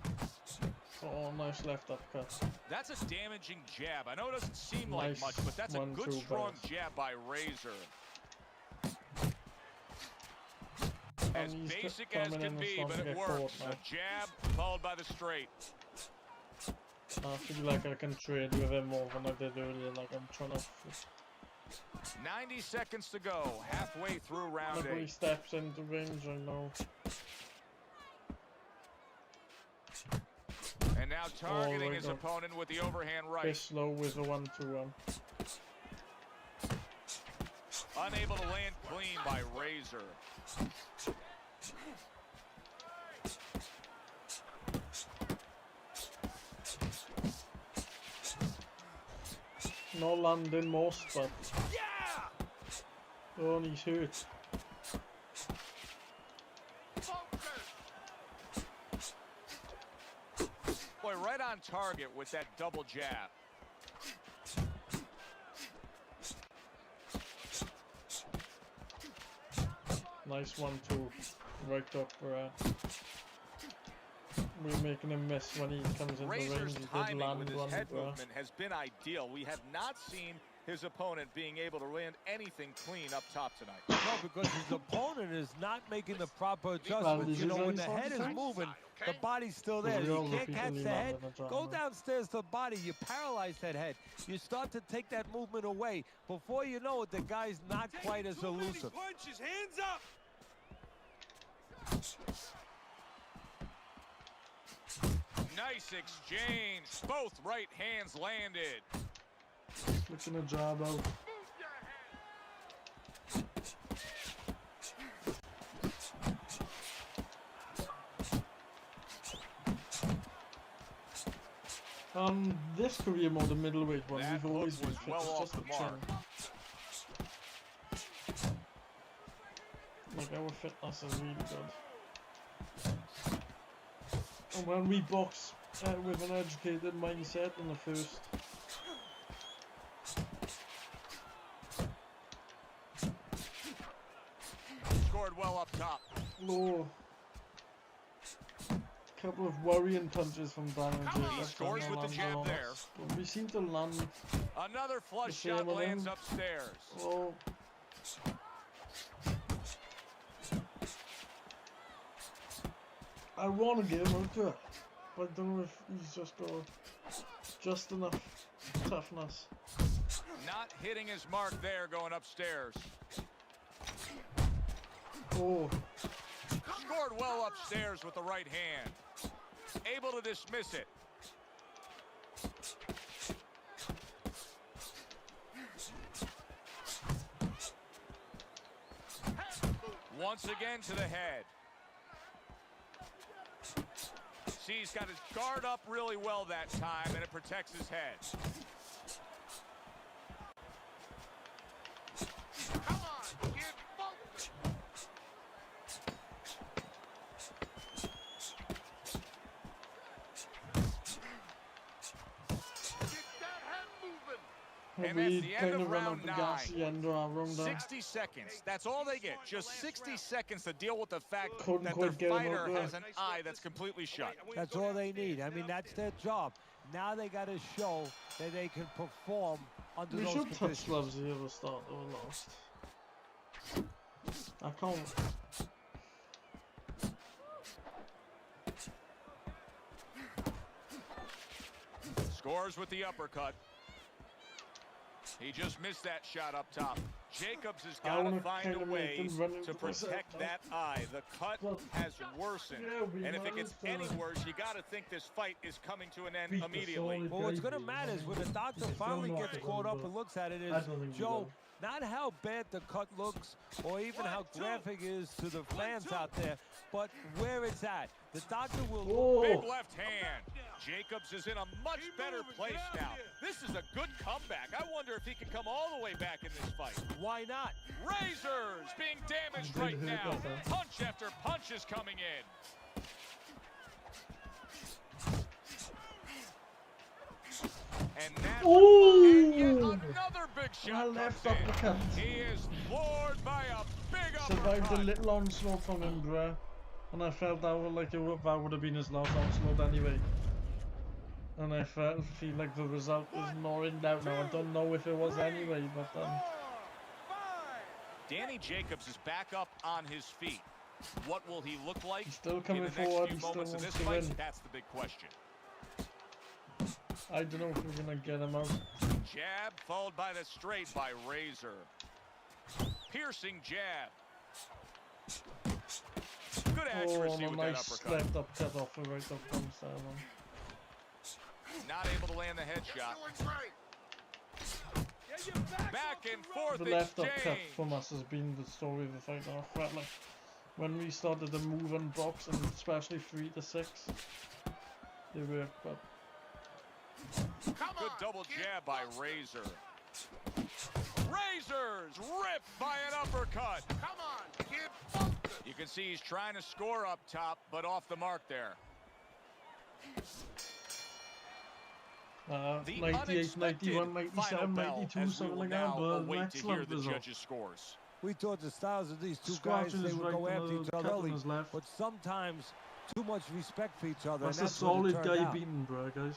Oh, nice left upcut. That's a damaging jab. I know it doesn't seem like Nice much, but that's a 1-2 good, strong pass. jab by Razor. As And he's basic as coming can in be, and but starting it to get works. caught A now. jab followed by the straight. I feel like I can trade with him more than I did earlier. Like I'm trying to. 90 seconds to go, halfway through round Like when he 8. steps into range, I know. And now targeting my his God. opponent with the overhand right. Bit slow with a 1-2-1. Unable to land clean by Razor. No landing most, but Yeah! oh, and he's hurt. Boy, right on target with that double jab. Nice 1-2. Right up where we're making him miss when he comes into range. Razor's He did timing land with his one head there. movement has been ideal. We have not seen his opponent being able to land anything clean up top tonight. No, because his opponent is not making the proper adjustments. this You know, is when the only head is 46. moving, the body's still there. We You all can't repeat catch the the head. landing and Go drop. downstairs to the body. You paralyze that head. You start to take that movement away. Before you know it, the guy's not quite as Too many elusive. punches. Hands up. Nice exchange. Both right hands landed. Looking a jab out. This career mode, the middleweight one, That we've always hook been was fit. well It's off just the a mark. chin. Like our fitness is really good. And when we box with an educated mindset in the first, Scored well up top. low. Couple of worrying punches from Daniel Jacobs. He scores with the jab there. But we seem to land. Another flush The shot same on lands him. upstairs. Oh. I want to give him to it, but I don't know if he's just got just enough toughness. Not hitting his mark there going upstairs. Oh, Scored well upstairs with the right hand. Able to dismiss it. Once again to the head. See, he's got his guard up really well that time, and it protects his head. Come on, get focused. Get that head moving. And we that's the end kind of of run round out the gas at the end of our round there. 60 seconds. That's all they get. Just 60 seconds to deal with the fact Couldn't that their quite get him fighter out there. has an eye that's completely shut. That's all they need. I mean, that's their job. Now they got to show that they can perform under We those should touch conditions. gloves here at the start or last. I can't. Scores with the uppercut. He just missed that shot up top. Jacobs has got to find a way to protect that eye. The cut has worsened. And if it gets any worse, you got to think this fight is coming to an end immediately. Well, what's going to matter is when the doctor finally gets caught up and looks at it is, Joe, not how bad the cut looks or even how graphic it is to the fans out there, but where it's at. The doctor will look. Big left hand. Jacobs is in a much better place now. This is a good comeback. I wonder if he can come all the way back in this fight. Why not? Razors being damaged right now. Punch after punch is coming in. And that's and yet another big shot left comes in. uppercut. He is floored by a big Survived a uppercut. little onslaught from him, bruh. And I felt that would have been his last onslaught anyway. And I feel like the result is more in doubt now. I don't know if it was anyway, but Danny Jacobs is back up on his feet. What will he look like he's still in coming the forward. next He few still moments of wants this to fight? win. That's the big question. I don't know if we're gonna get him out. Jab followed by the straight by Razor. Piercing jab. Good accuracy Oh, a with nice that uppercut. left uppercut off the right up comes down. Not able to land the headshot. Back and forth The left uppercut exchange. from us has been the story of the fight. I felt like when we started to move and box, and especially 3 to 6, they worked, but Good double jab by Razor. Razors ripped by an uppercut. Come on, kid. You can see he's trying to score up top, but off the mark there. The 98, 91, unexpected final 97, bell 92, as we something will like that, now but an await to hear excellent the result. judges' scores. We thought the styles of these two Scratching guys, his they would right go and after a each cut other on early, his left. but sometimes too much respect for each other. That's and a that's what it solid turned guy out. beating, bro, guys.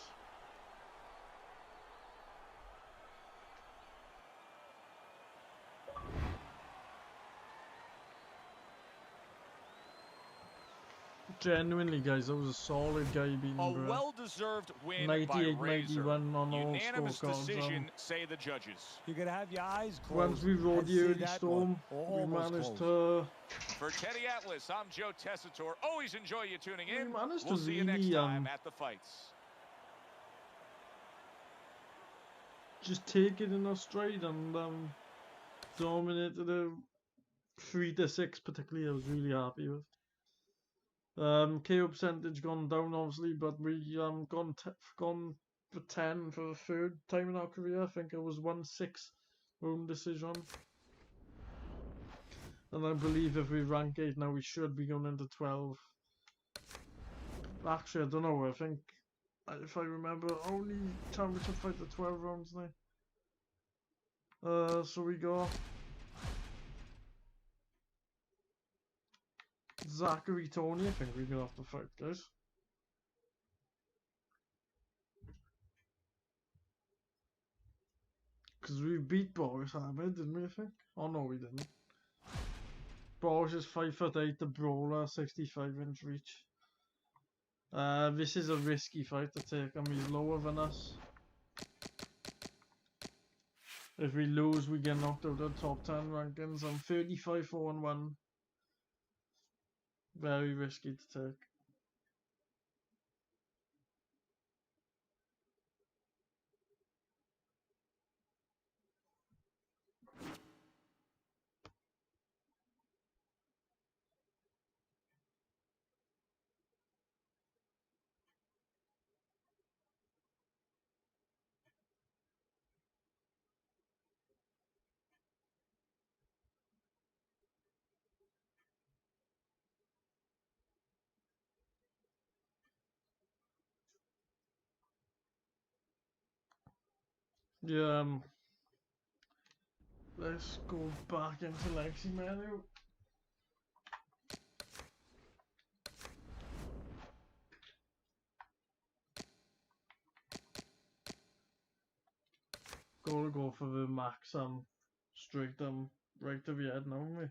Genuinely, guys, that was a solid guy beating, A bro. well-deserved win 98, by Razor. 91 on all Unanimous scorecards. decision, say the judges. You're going to have your eyes closed. Once we rode and the see early that storm, one, or we almost managed closed. to For Teddy Atlas, I'm Joe Tessitore. Always enjoy you tuning in. We managed We'll to see you next really, time at the fights. just take it in our stride and dominated a 3 to 6 particularly. I was really happy with. KO percentage gone down obviously, but we gone for 10 for the third time in our career. I think it was 1-6 home decision. And I believe if we rank 8 now, we should be going into 12. Actually, I don't know. I think, if I remember, only championship fight the 12 rounds now. So we go Zachary Tony. I think we're gonna have to fight, guys. Because we beat Boris Ahmed, didn't we, I think? Oh no, we didn't. Boris is 5'8", the brawler, 65-inch reach. This is a risky fight to take him. He's lower than us. If we lose, we get knocked out of the top 10 rankings. I'm 35-4-1. Very risky to take. Yeah, let's go back into Lexi menu. Gotta go for the max straight right to the head now, haven't we?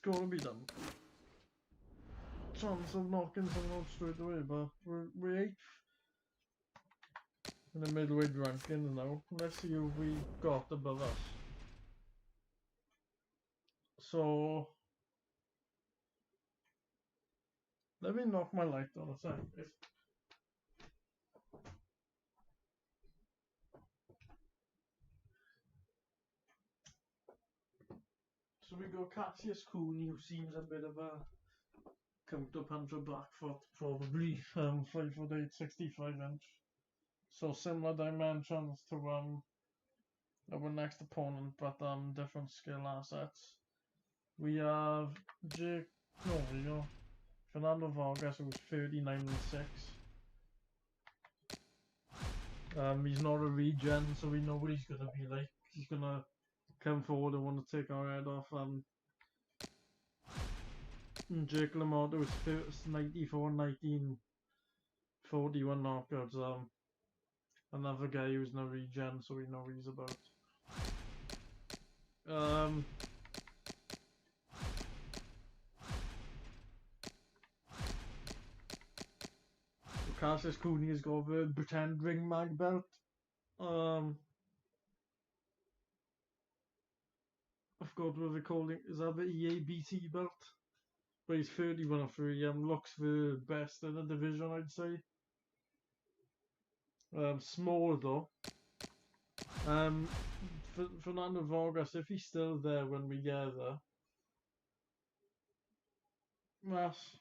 gotta be done. Chance of knocking someone out straight away, but we're 8th in the middleweight rankings now. Let's see who we got above us. So let me knock my light on a second. So we got Cassius Cooney, who seems a bit of a counter puncher back foot, probably 5'8", 65 inch. So similar dimensions to our next opponent, but different skill assets. We have Fernando Vargas, who's 39 and 6. He's not a regen, so we know what he's gonna be like. He's gonna come forward and want to take our head off. Jake LaMotta was 94, 19, 41 knockouts. Another guy who's no regen, so we know what he's about. Cassius Cooney has got the pretend ring mag belt. I forgot what they call it. Is that the EABT belt? But he's 31 of 3. Looks the best in the division, I'd say. Small though. Fernando Vargas, if he's still there when we get there, that's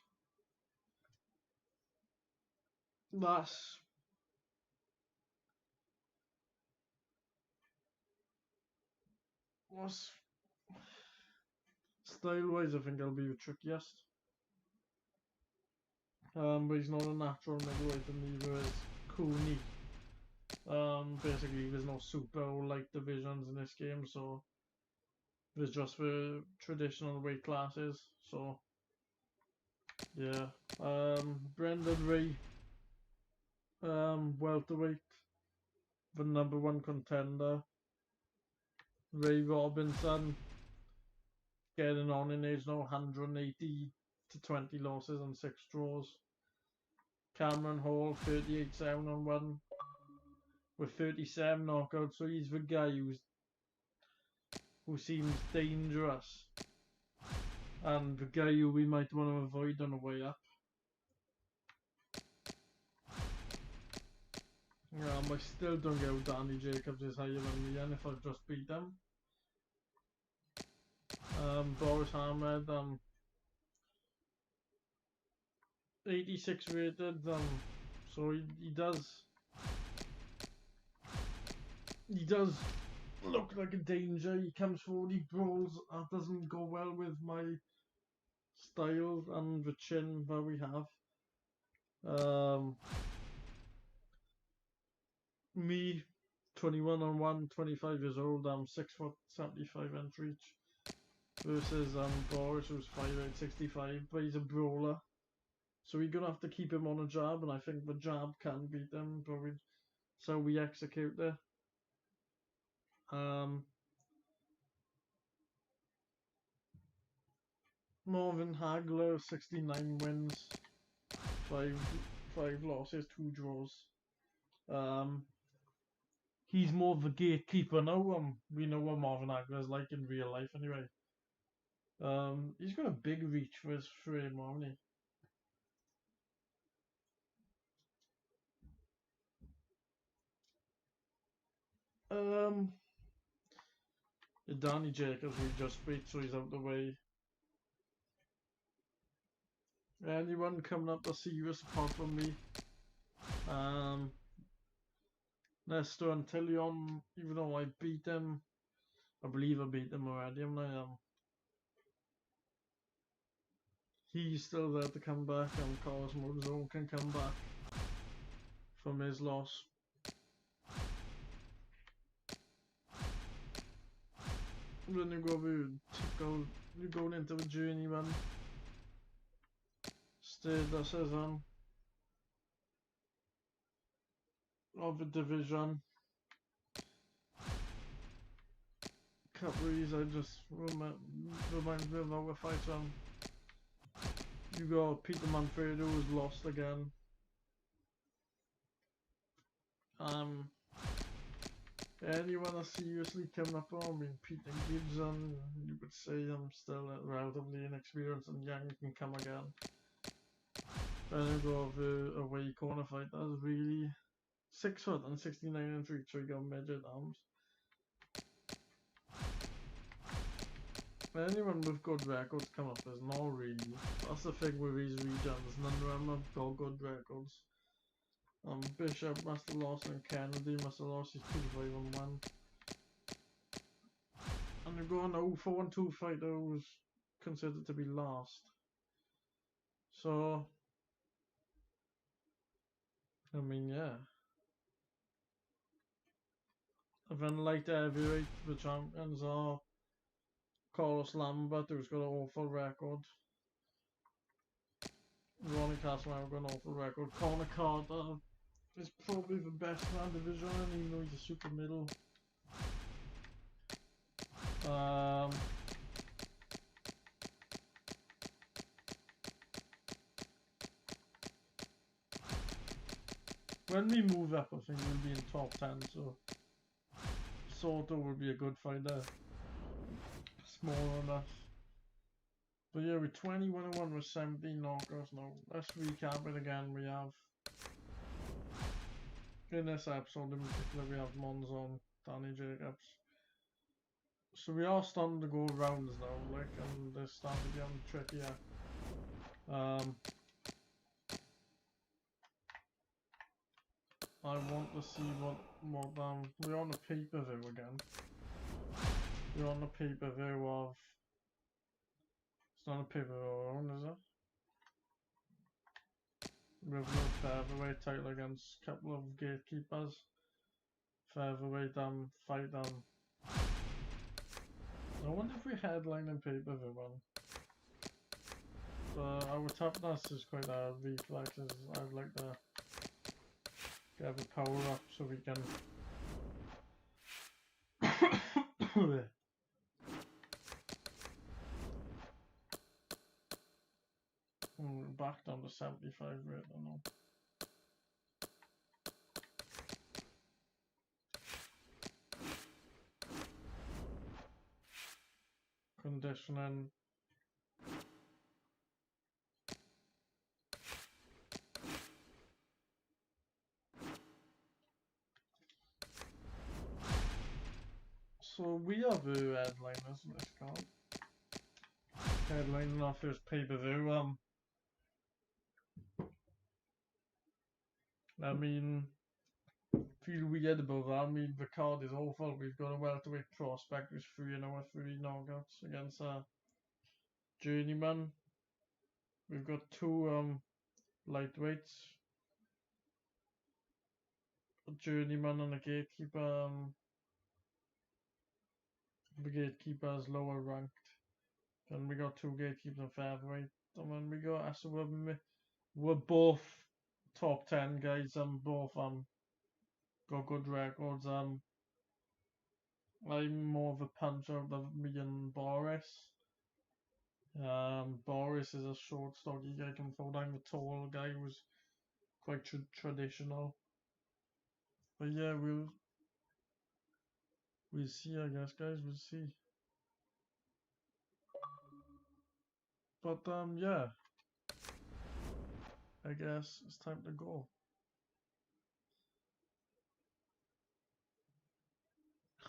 style-wise, I think I'll be the trickiest. But he's not a natural middleweight, and neither is Cooney. Basically, there's no super or light divisions in this game, so there's just the traditional weight classes. So yeah, Brendan Ray, welterweight, the #1 contender. Ray Robinson, getting on in age now, 180 to 20 losses and 6 draws. Cameron Hall, 38-7-1 with 37 knockouts. So he's the guy who seems dangerous, and the guy who we might want to avoid on the way up. I still don't get how Danny Jacobs is higher than me, and if I've just beat him. Boris Ahmed, 86 rated, so he does look like a danger. He comes forward, he brawls. That doesn't go well with my style and the chin that we have. Me, 21 on 1, 25 years old, I'm 6 foot 75 inch reach. Versus Boris, who's 5'8", 65, but he's a brawler. So we're gonna have to keep him on a jab, and I think the jab can beat him, but so we execute it. Marvin Hagler, 69 wins, 5 losses, 2 draws. He's more of a gatekeeper now. We know what Marvin Hagler is like in real life anyway. He's got a big reach for his frame, hasn't he? Danny Jacobs we just beat, so he's out the way. Anyone coming up to see us apart from me? Nestor and Tillion, even though I beat him, I believe I beat him already. He's still there to come back, and Cosmo Zone can come back from his loss. Then you're going into a journeyman. That says of the division. couple of these, I just reminds me of our fight. You got Peter Manfredo, who's lost again. Anyone that's seriously coming up on me, Peter Gibson, you would say I'm still relatively inexperienced and young, can come again. Then you got the away corner fight, that's really 6 foot and 69 and 3 got measured arms. Anyone with good records come up, there's no really. That's the thing with these regions, none of them have got good records. Bishop must have lost and Kennedy must have lost his 2-5-1. And they're going 0-4-2 fighter who's considered to be last. So, I mean, yeah. And then light heavyweight, the champions are Carlos Lambert, who's got an awful record. Ronnie Castleman got an awful record. Conor Carter is probably the best man division, even though he's a super middle. When we move up, I think we'll be in top 10, so Soto will be a good fighter. Small enough. But yeah, we're 21-1 with 17 knockouts now. Let's recap it again. We have, in this episode in particular, we have Monzon, Danny Jacobs. So we are starting to go rounds now, like, and they're starting to get trickier. I want to see what we're on the pay-per-view again. We're on the pay-per-view of, it's not a pay-per-view, is it? We've got featherweight title against a couple of gatekeepers. Featherweight fight I wonder if we headline in pay-per-view one. Our toughness is quite a reflexes. I'd like to get the power up so we can back down to 75 rate, I know. Conditioning. So we are the headliners in this card. Headlining our first pay-per-view. I mean, feel weird about that. I mean, the card is awful. We've got a welterweight prospect who's 3-0 3 knockouts against a journeyman. We've got 2 lightweights, a journeyman and a gatekeeper. The gatekeeper is lower ranked. Then we got 2 gatekeepers and featherweight. And then we got, so we're both top 10 guys, and both got good records. I'm more of a puncher than me and Boris. Boris is a short, stocky guy, can throw down the tall guy who's quite traditional. But yeah, we'll see, I guess, guys. We'll see. But yeah, I guess it's time to go.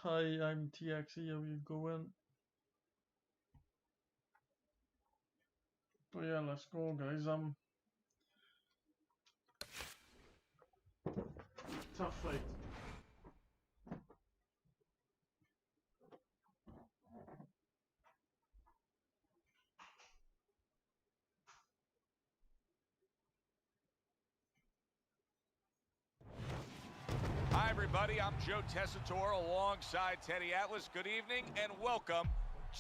Hi, I'm TXE. How you going? But yeah, let's go, guys. Tough fight. Hi, everybody. I'm Joe Tessitore alongside Teddy Atlas. Good evening and welcome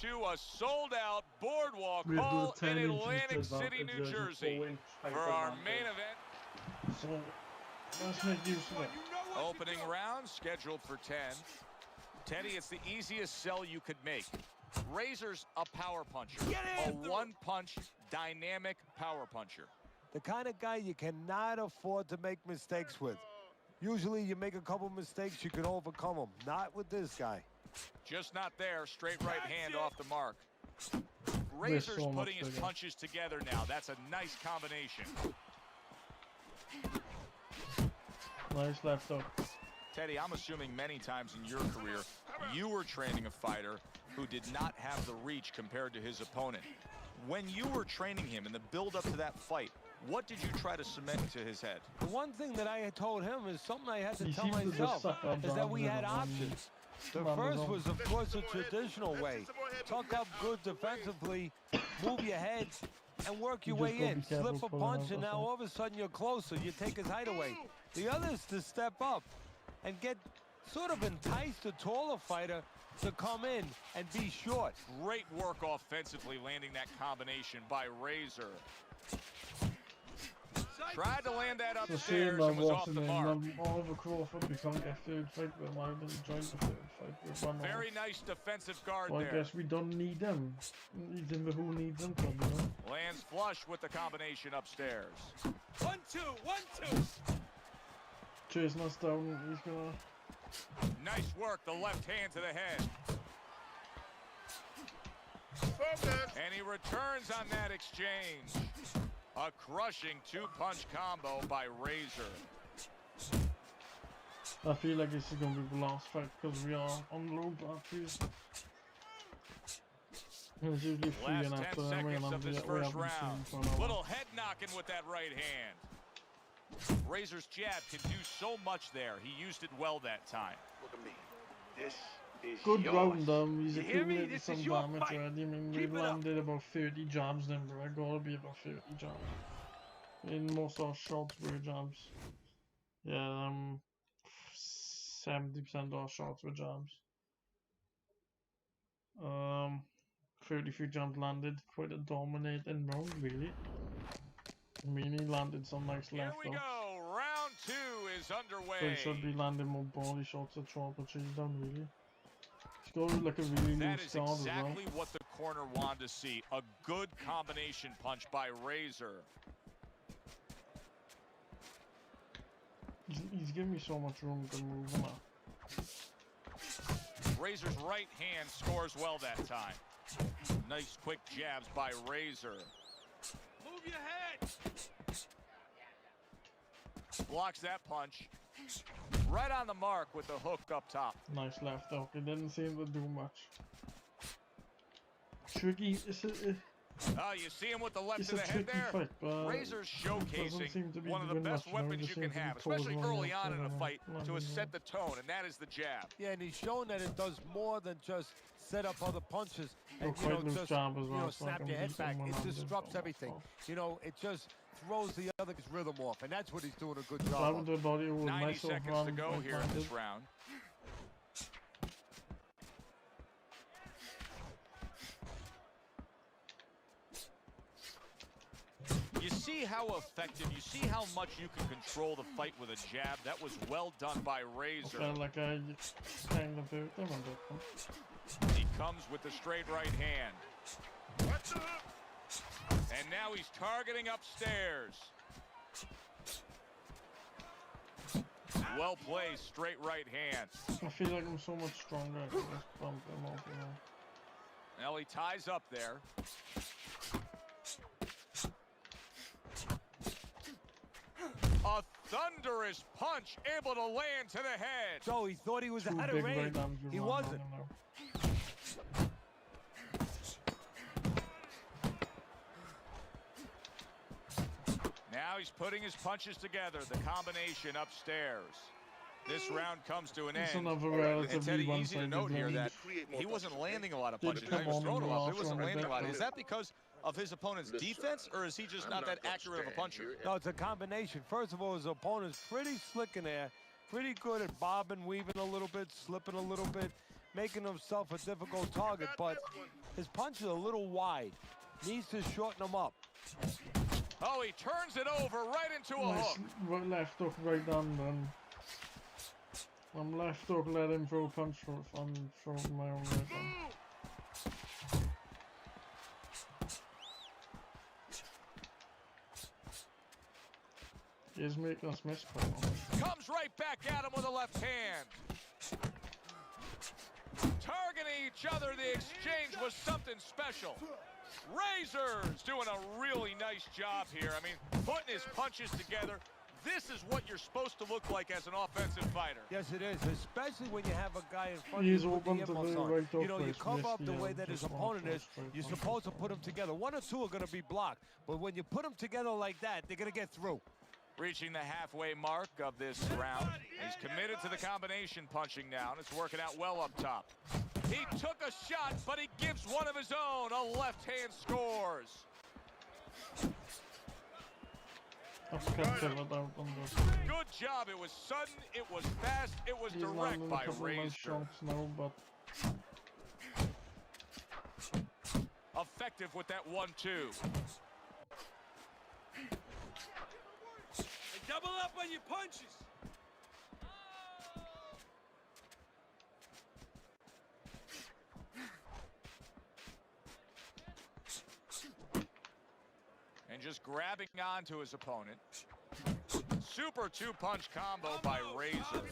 to a sold-out Boardwalk Hall in Atlantic City, New Jersey for our main event. So let's make use of it. Opening round scheduled for 10. Teddy, it's the easiest sell you could make. Razor's a power puncher, a one-punch dynamic power puncher. The kind of guy you cannot afford to make mistakes with. Usually you make a couple mistakes, you can overcome them. Not with this guy. Just not there. Straight right hand off the mark. Razor's so putting his bigger. punches together now. That's a nice combination. Nice left hook. Teddy, I'm assuming many times in your career, you were training a fighter who did not have the reach compared to his opponent. When you were training him in the build-up to that fight, what did you try to cement into his head? The one thing that I had told him is something I had to He tell seems to just myself, suck our is that jobs we in had it, options. The Come on, first Rizzo. was, of course, the traditional way. Tuck up good defensively, move your head, and work your You just way gotta in. be careful Slip a pulling punch, out, and that's now all. all of a sudden you're closer. You take his height away. The other is to step up and get sort of entice the taller fighter to come in and be short. Great work offensively, landing that combination by Razor. Tried to land that It's a shame upstairs that and was off the watching mark. Oliver Crawford become a third fight with him. I didn't join the third fight with one. Very nice defensive guard Well, I there. guess we don't need them. He's in the who needs them club, you know? Lands flush with the combination upstairs. 1-2, 1-2. Chasing us down, he's gonna... Nice work, the left hand to the head. Focus. And he returns on that exchange. A crushing two-punch combo by Razor. I feel like this is gonna be the last fight because we are on low batteries. And it's usually 3 Last and 10 after, and seconds of this we first haven't seen round. for an hour. Little head knocking with that right hand. Razor's jab can do so much there. He used it well that time. Look at me. This is Good yours. round, he's You hear me? accumulated This some is your damage fight. already. I mean, Keep we've it up. landed about 30 jabs then, bro. I gotta be about 30 jabs. In most of our shots were jabs. Yeah, 70% of our shots were jabs. 33 jump landed, quite a dominating round, really. I mean, he landed some nice Here left we hooks. go. Round 2 is So underway. he should be landing more body shots at short, but he's done, really. He's got like a really That loose is guard exactly as well. what the corner wanted to see. A good combination punch by Razor. He's giving me so much room to move him out. Razor's right hand scores well that time. Nice quick jabs by Razor. Move your head. Blocks that punch. Right on the mark with the hook up top. Nice left hook. It didn't seem to do much. Tricky. Oh, you see him with the left It's to a the head tricky there? fight, but Razor's doesn't seem showcasing to be one of the doing best much, you know, weapons just you can seems to be have, especially posing early up on in a and fight, to landing set the tone, and that is the jab. Yeah, and he's shown that it does more than just set up other punches and, Oh, quite loose just, jab as well, so I snap can your head beat back. someone It on this disrupts one. everything. Oh. It just throws the other guy's rhythm off, and that's what he's doing a good job Grabbing of. the body with 90 nice seconds to run, go right here in this handed. round. You see how effective, you see how much you can control the fight with a jab. That was well done by I Razor. felt like I kind of hurt them on that one. He comes with the straight right hand. What's up? And now he's targeting upstairs. Well placed, straight right hand. I feel like I'm so much stronger. I can just bump them off, you know. Now he ties up there. A thunderous punch able to land to the head. So he thought he was Two out big of range. right arms with He one wasn't. on him now. Now he's putting his punches together. The combination upstairs. This round comes to an It's end. another And relatively Teddy, easy to one-sided note here round. that Create more he wasn't punches, landing a lot of Did punches. come He was on throwing in a the lot, but he last wasn't round, I landing a lot. bet. Is that because of his opponent's Listen, defense, or is he just I'm not that gonna accurate of a stand puncher? here No, it's a combination. First of all, his opponent's pretty slick in there, pretty good at bobbing, weaving a little bit, slipping a little bit, making himself a difficult target, but his punch is a little wide. Needs to shorten them up. Oh, he turns it over right into a Nice hook. right left hook right on them. I'm left hook, let him throw a punch for if I'm throwing my own right hand. He's making us miss quite a lot. Comes right back at him with a left hand. Targeting each other, the exchange was something special. Razor's doing a really nice job here. I mean, putting his punches together. This is what you're supposed to look like as an offensive fighter. Yes, it is, especially when you have a guy in front He's of you with open the to impulse the on. right You know, you place. cover Yes, up the yeah, way that his just opponent one is. straight You're punch. supposed to put them together. 1 or 2 are going to be blocked, but when you put them together like that, they're going to get through. Reaching the halfway mark of this round. He's committed to the combination punching now, and it's working out well up top. He took a shot, but he gives one of his own. A left hand scores. I've kept him without them. Good job. It was sudden, it was fast, it was He's direct landing a by couple of nice Razor. shots now, but Effective with that 1-2. Hey, double up on your punches. And just grabbing onto his opponent. Super 2-punch combo by Razor.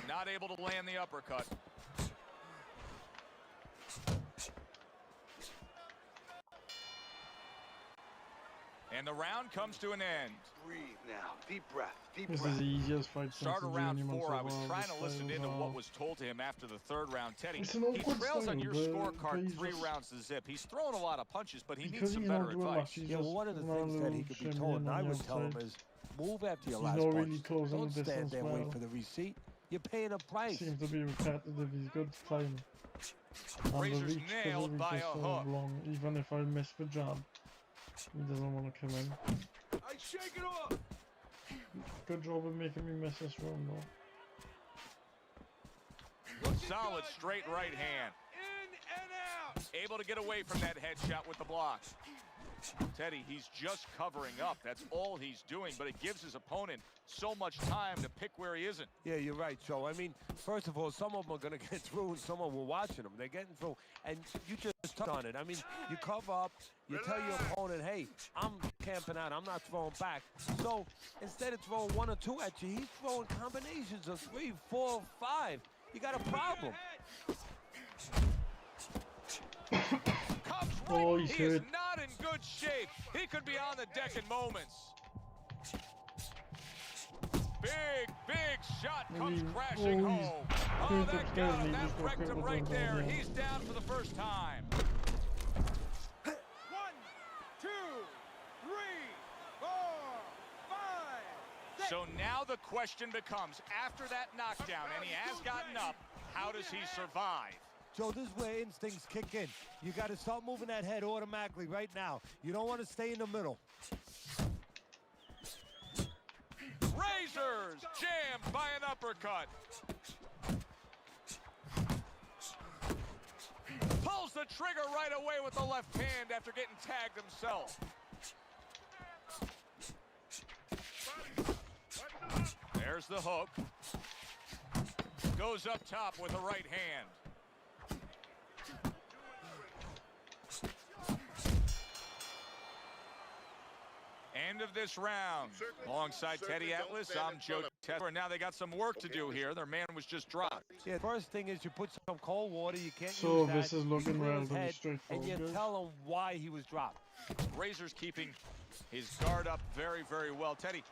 Not able to land the uppercut. And the round comes to an end. Breathe now. Deep breath. Deep this breath. is the easiest fight Start since of the round journeyman 4. so I was far. trying This to listen fight into is, what was told to him after the 3rd round. Teddy, it's an he awkward trails on style, your but scorecard he's 3 just- rounds to zip. He's throwing a lot of punches, but he needs because some he's better not doing advice. much, he's Yeah, well, just one of the going things that he could be shimmying told, and on I the would tell him outside. is, move after your He's last not punch. really closing Don't the stand distance there and wait well. for the receipt. You're paying a price. Seems to be repetitive. He's good time. And the Razor's reach, 'cause the nailed reach by is a so hook. long. Even if I miss the jab, he doesn't want to come in. I shake it off. Good job of making me miss this round, though. Solid straight right hand. In and out. Able to get away from that headshot with the block. Teddy, he's just covering up. That's all he's doing, but it gives his opponent so much time to pick where he isn't. Yeah, you're right, Joe. I mean, first of all, some of them are going to get through, and some of them are watching them. They're getting through, and you just touched on it. I mean, you cover up, you tell your opponent, hey, I'm camping out, I'm not throwing back. So instead of throwing 1 or 2 at you, he's throwing combinations of 3, 4, 5. You got a problem. Comes right. Oh, he's He is hurt. not in good shape. He could be on the deck in moments. Big shot comes crashing home. Oh, that got him. That wrecked him right there. He's down for the first time. 1, 2, 3, 4, 5, 6. So now the question becomes, after that knockdown, and he has gotten up, how does he survive? Joe, this is where instincts kick in. You got to start moving that head automatically right now. You don't want to stay in the middle. Razors jammed by an uppercut. Pulls the trigger right away with the left hand after getting tagged himself. There's the hook. Goes up top with the right hand. End of this round. Alongside Teddy Atlas, I'm Joe Tedder. And now they got some work to do here. Their man was just dropped. Yeah, first thing is you put some cold water. You can't So use that. this is looking You clear his relatively head, straightforward, and you guys. tell him why he was dropped. Razor's keeping his guard up very, very well. Teddy,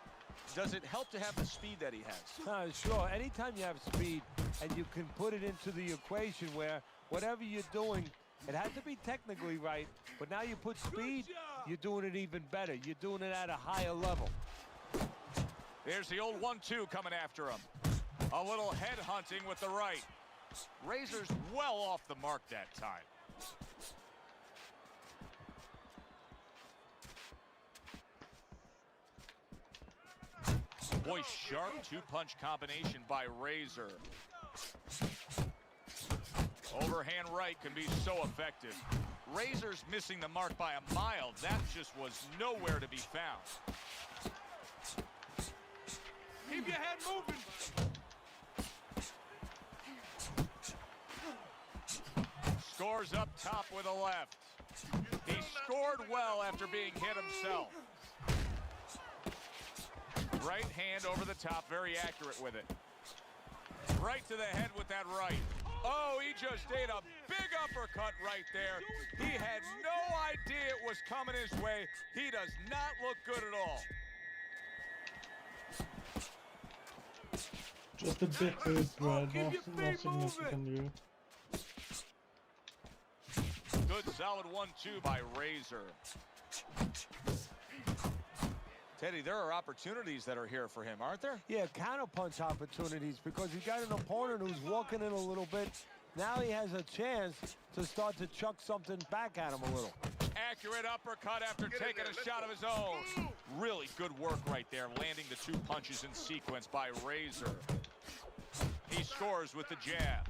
does it help to have the speed that he has? Sure. Anytime you have speed and you can put it into the equation where whatever you're doing, it has to be technically right, but now you put speed, you're doing it even better. You're doing it at a higher level. There's the old 1-2 coming after him. A little head hunting with the right. Razor's well off the mark that time. Boy, sharp 2-punch combination by Razor. Overhand right can be so effective. Razor's missing the mark by a mile. That just was nowhere to be found. Keep your head moving. Scores up top with a left. He scored well after being hit himself. Right hand over the top, very accurate with it. Right to the head with that right. Oh, he just ate a big uppercut right there. He had no idea it was coming his way. He does not look good at all. Just a bit of bread, keep your not feet significantly. Good solid 1-2 by Razor. Teddy, there are opportunities that are here for him, aren't there? Yeah, counterpunch opportunities because he got an opponent who's walking in a little bit. Now he has a chance to start to chuck something back at him a little. Accurate uppercut after taking a shot of his own. Really good work right there, landing the 2 punches in sequence by Razor. He scores with the jab.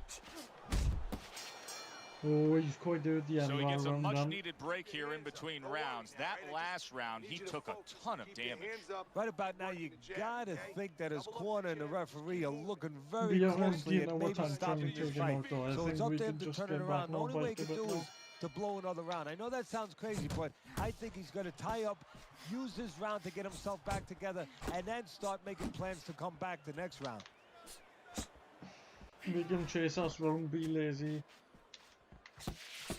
Oh, he's quite good at the end. So he gets a round done. much-needed break here in between rounds. That last round, he took a ton of damage. Right about now, you gotta think that his corner and the referee are looking very Yeah, closely you at know what maybe I'm stopping trying to this take him fight. out, though. I So think it's up we to him could to just turn get it back around. The now only by way he a can bit do now. is to blow another round. I know that sounds crazy, but I think he's gonna tie up, use this round to get himself back together, and then start making plans to come back the next round. We can chase us round, be lazy,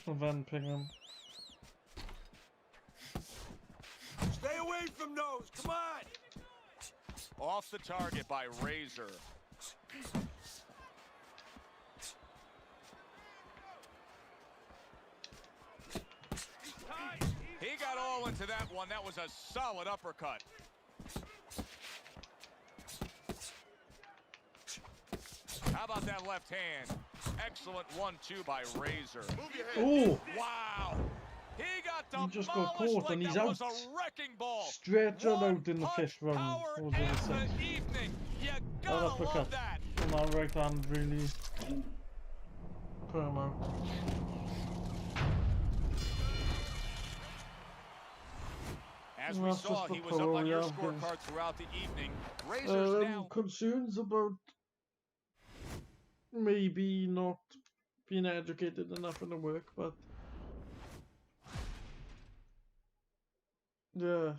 and then ping him. Stay away from those. Come on. Off the target by Razor. He got all into that one. That was a solid uppercut. How about that left hand? Excellent 1-2 by Razor. Oh! Wow. He got He just got demolished caught like and he's that was out. a wrecking ball. Straight out One in the punch 5th round. power Or was it ends the 6th? the evening. You That gotta uppercut love that. from our right hand really put him out. As Well, we that's saw, just the he was up on your power, yeah, scorecard throughout the evening. Razor's now. Concerns about maybe not being educated enough in the work, but yeah.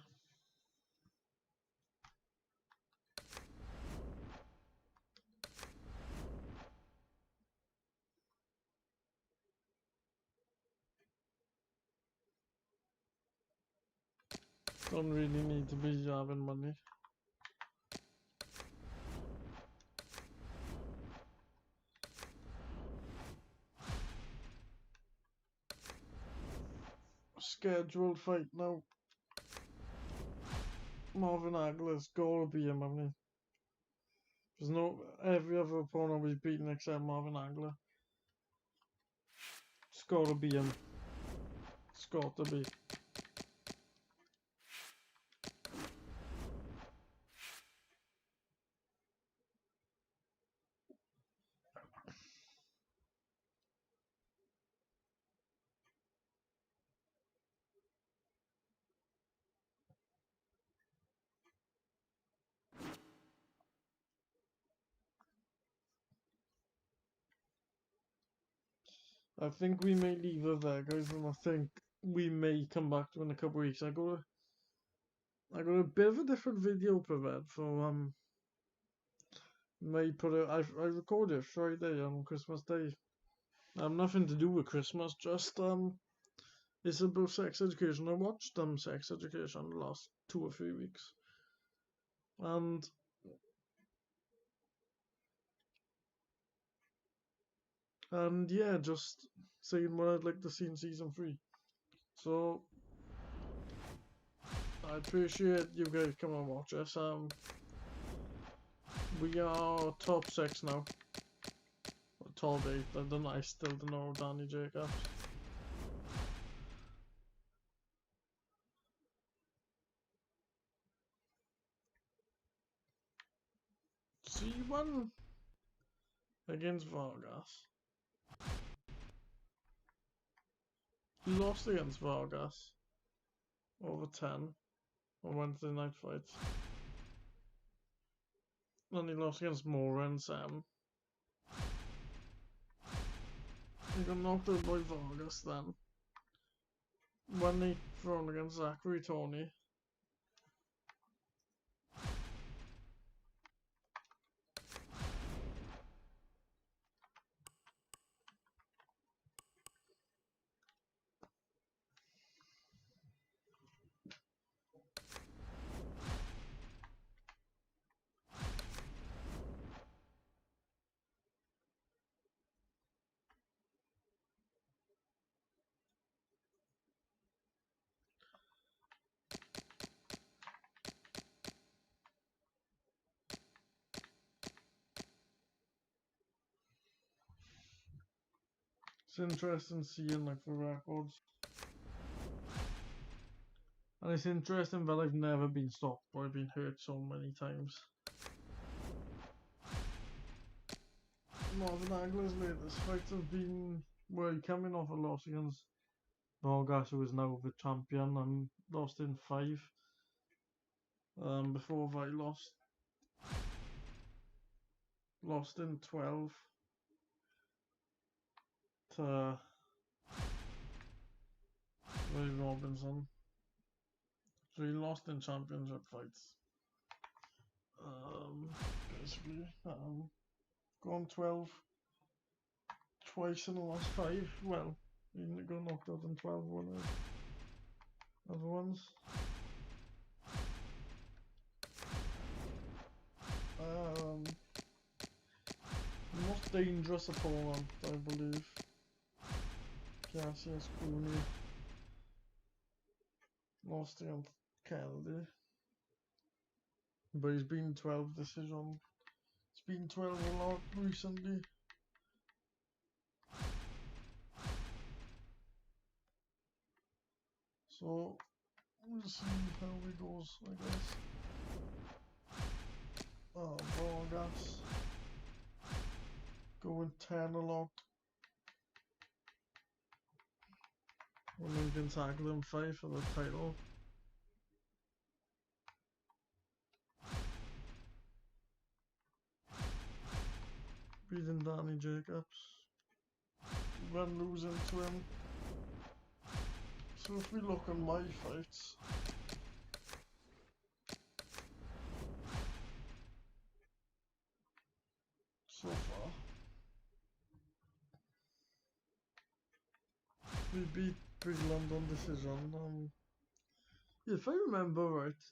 Don't really need to be having money. Scheduled fight now. Marvin Hagler's gotta be him, haven't he? There's no every other opponent we've beaten except Marvin Hagler. It's gotta be him. It's got to be. I think we may leave it there, guys, and I think we may come back to it in a couple of weeks. I got a bit of a different video prepared for may put it. I recorded it Friday on Christmas Day. Nothing to do with Christmas, just it's about sex education. I watched sex education the last 2 or 3 weeks, and yeah, just saying what I'd like to see in season 3. So I appreciate you guys come and watch us. We are top 6 now. Or top 8. I still don't know Danny Jacobs. C1 against Vargas. He lost against Vargas over 10 on Wednesday night fights. And he lost against Mora and Sam. He got knocked out by Vargas then. 1-8 thrown against Zachary Tony. It's interesting seeing like the records. And it's interesting that I've never been stopped, but I've been hurt so many times. Marvin Hagler's latest fights have been, well, coming off a loss against Vargas, who is now the champion, and lost in 5. Before that, he lost in 12 to Ray Robinson. So he lost in championship fights. Basically, gone 12 twice in the last 5. Well, he got knocked out in 12 one of the other ones. The most dangerous opponent, I believe, Cassius Cooney, lost against Kennedy. But he's been 12 decision. It's been 12 a lot recently. So we'll see how it goes, I guess. Vargas going 10 a lot. And then can tackle him 5 for the title. Beating Danny Jacobs. Then losing to him. So if we look at my fights, so far, we beat Bigland on decision. If I remember right,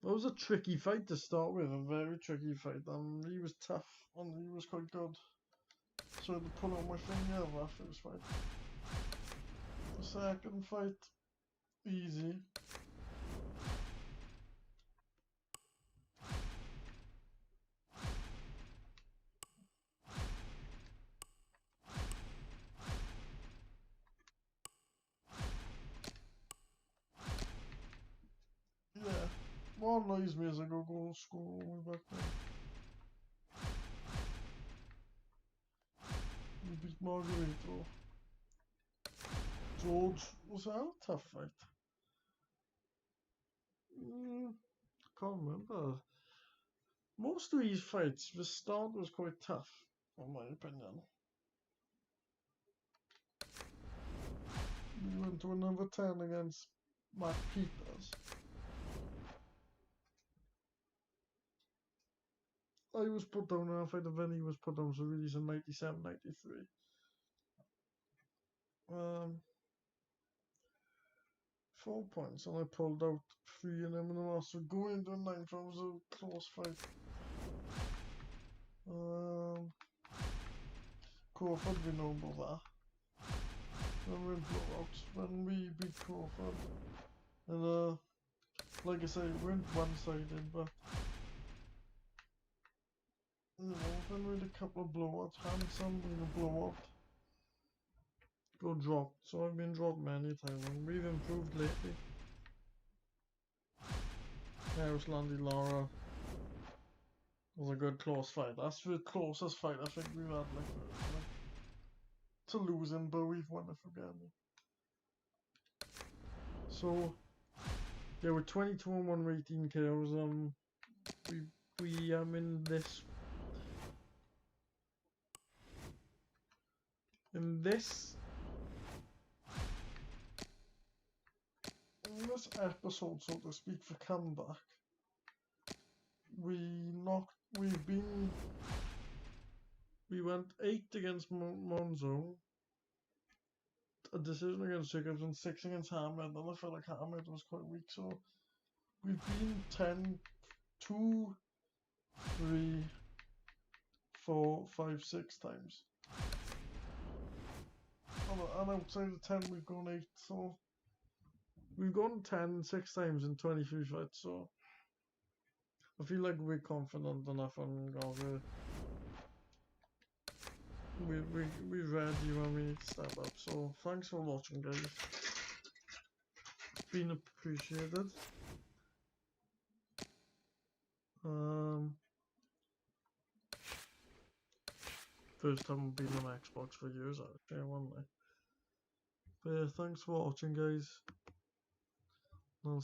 that was a tricky fight to start with, a very tricky fight. He was tough and he was quite good. So I had to pull out my finger of that first fight. The second fight, easy. Yeah, what annoys me is I go school all the way back then. We beat Margarito. George was a tough fight. Can't remember. Most of these fights, the start was quite tough, in my opinion. We went to another 10 against Matt Peters. I was put down in a fight, and then he was put down, so really in 97, 93. 4 points, and I pulled out 3 of them in the last. So going into the 9th, it was a close fight. Crawford, we know about that. Then we blowouts when we beat Crawford. And like I said, we went one-sided, but you know, then we had a couple of blowouts. Handsome with a blowout. Got dropped. So I've been dropped many times, and we've improved lately. Harris Landy Lara was a good close fight. That's the closest fight I think we've had, like to losing, but we've won it again. So yeah, we're 22-1 18 KOs. We in this episode, so to speak, for comeback. We went 8 against Monzo, a decision against Jacobs, and 6 against Hamlet, and I felt like Hamlet was quite weak, so we've been 10, 2, 3, 4, 5, 6 times. And outside of 10 we've gone 8, so we've gone 10 6 times in 23 fights, so I feel like we're confident enough and we're ready when we step up. So thanks for watching, guys. It's been appreciated. First time I've been on Xbox for years, actually, wasn't I? But yeah, thanks for watching, guys. I'll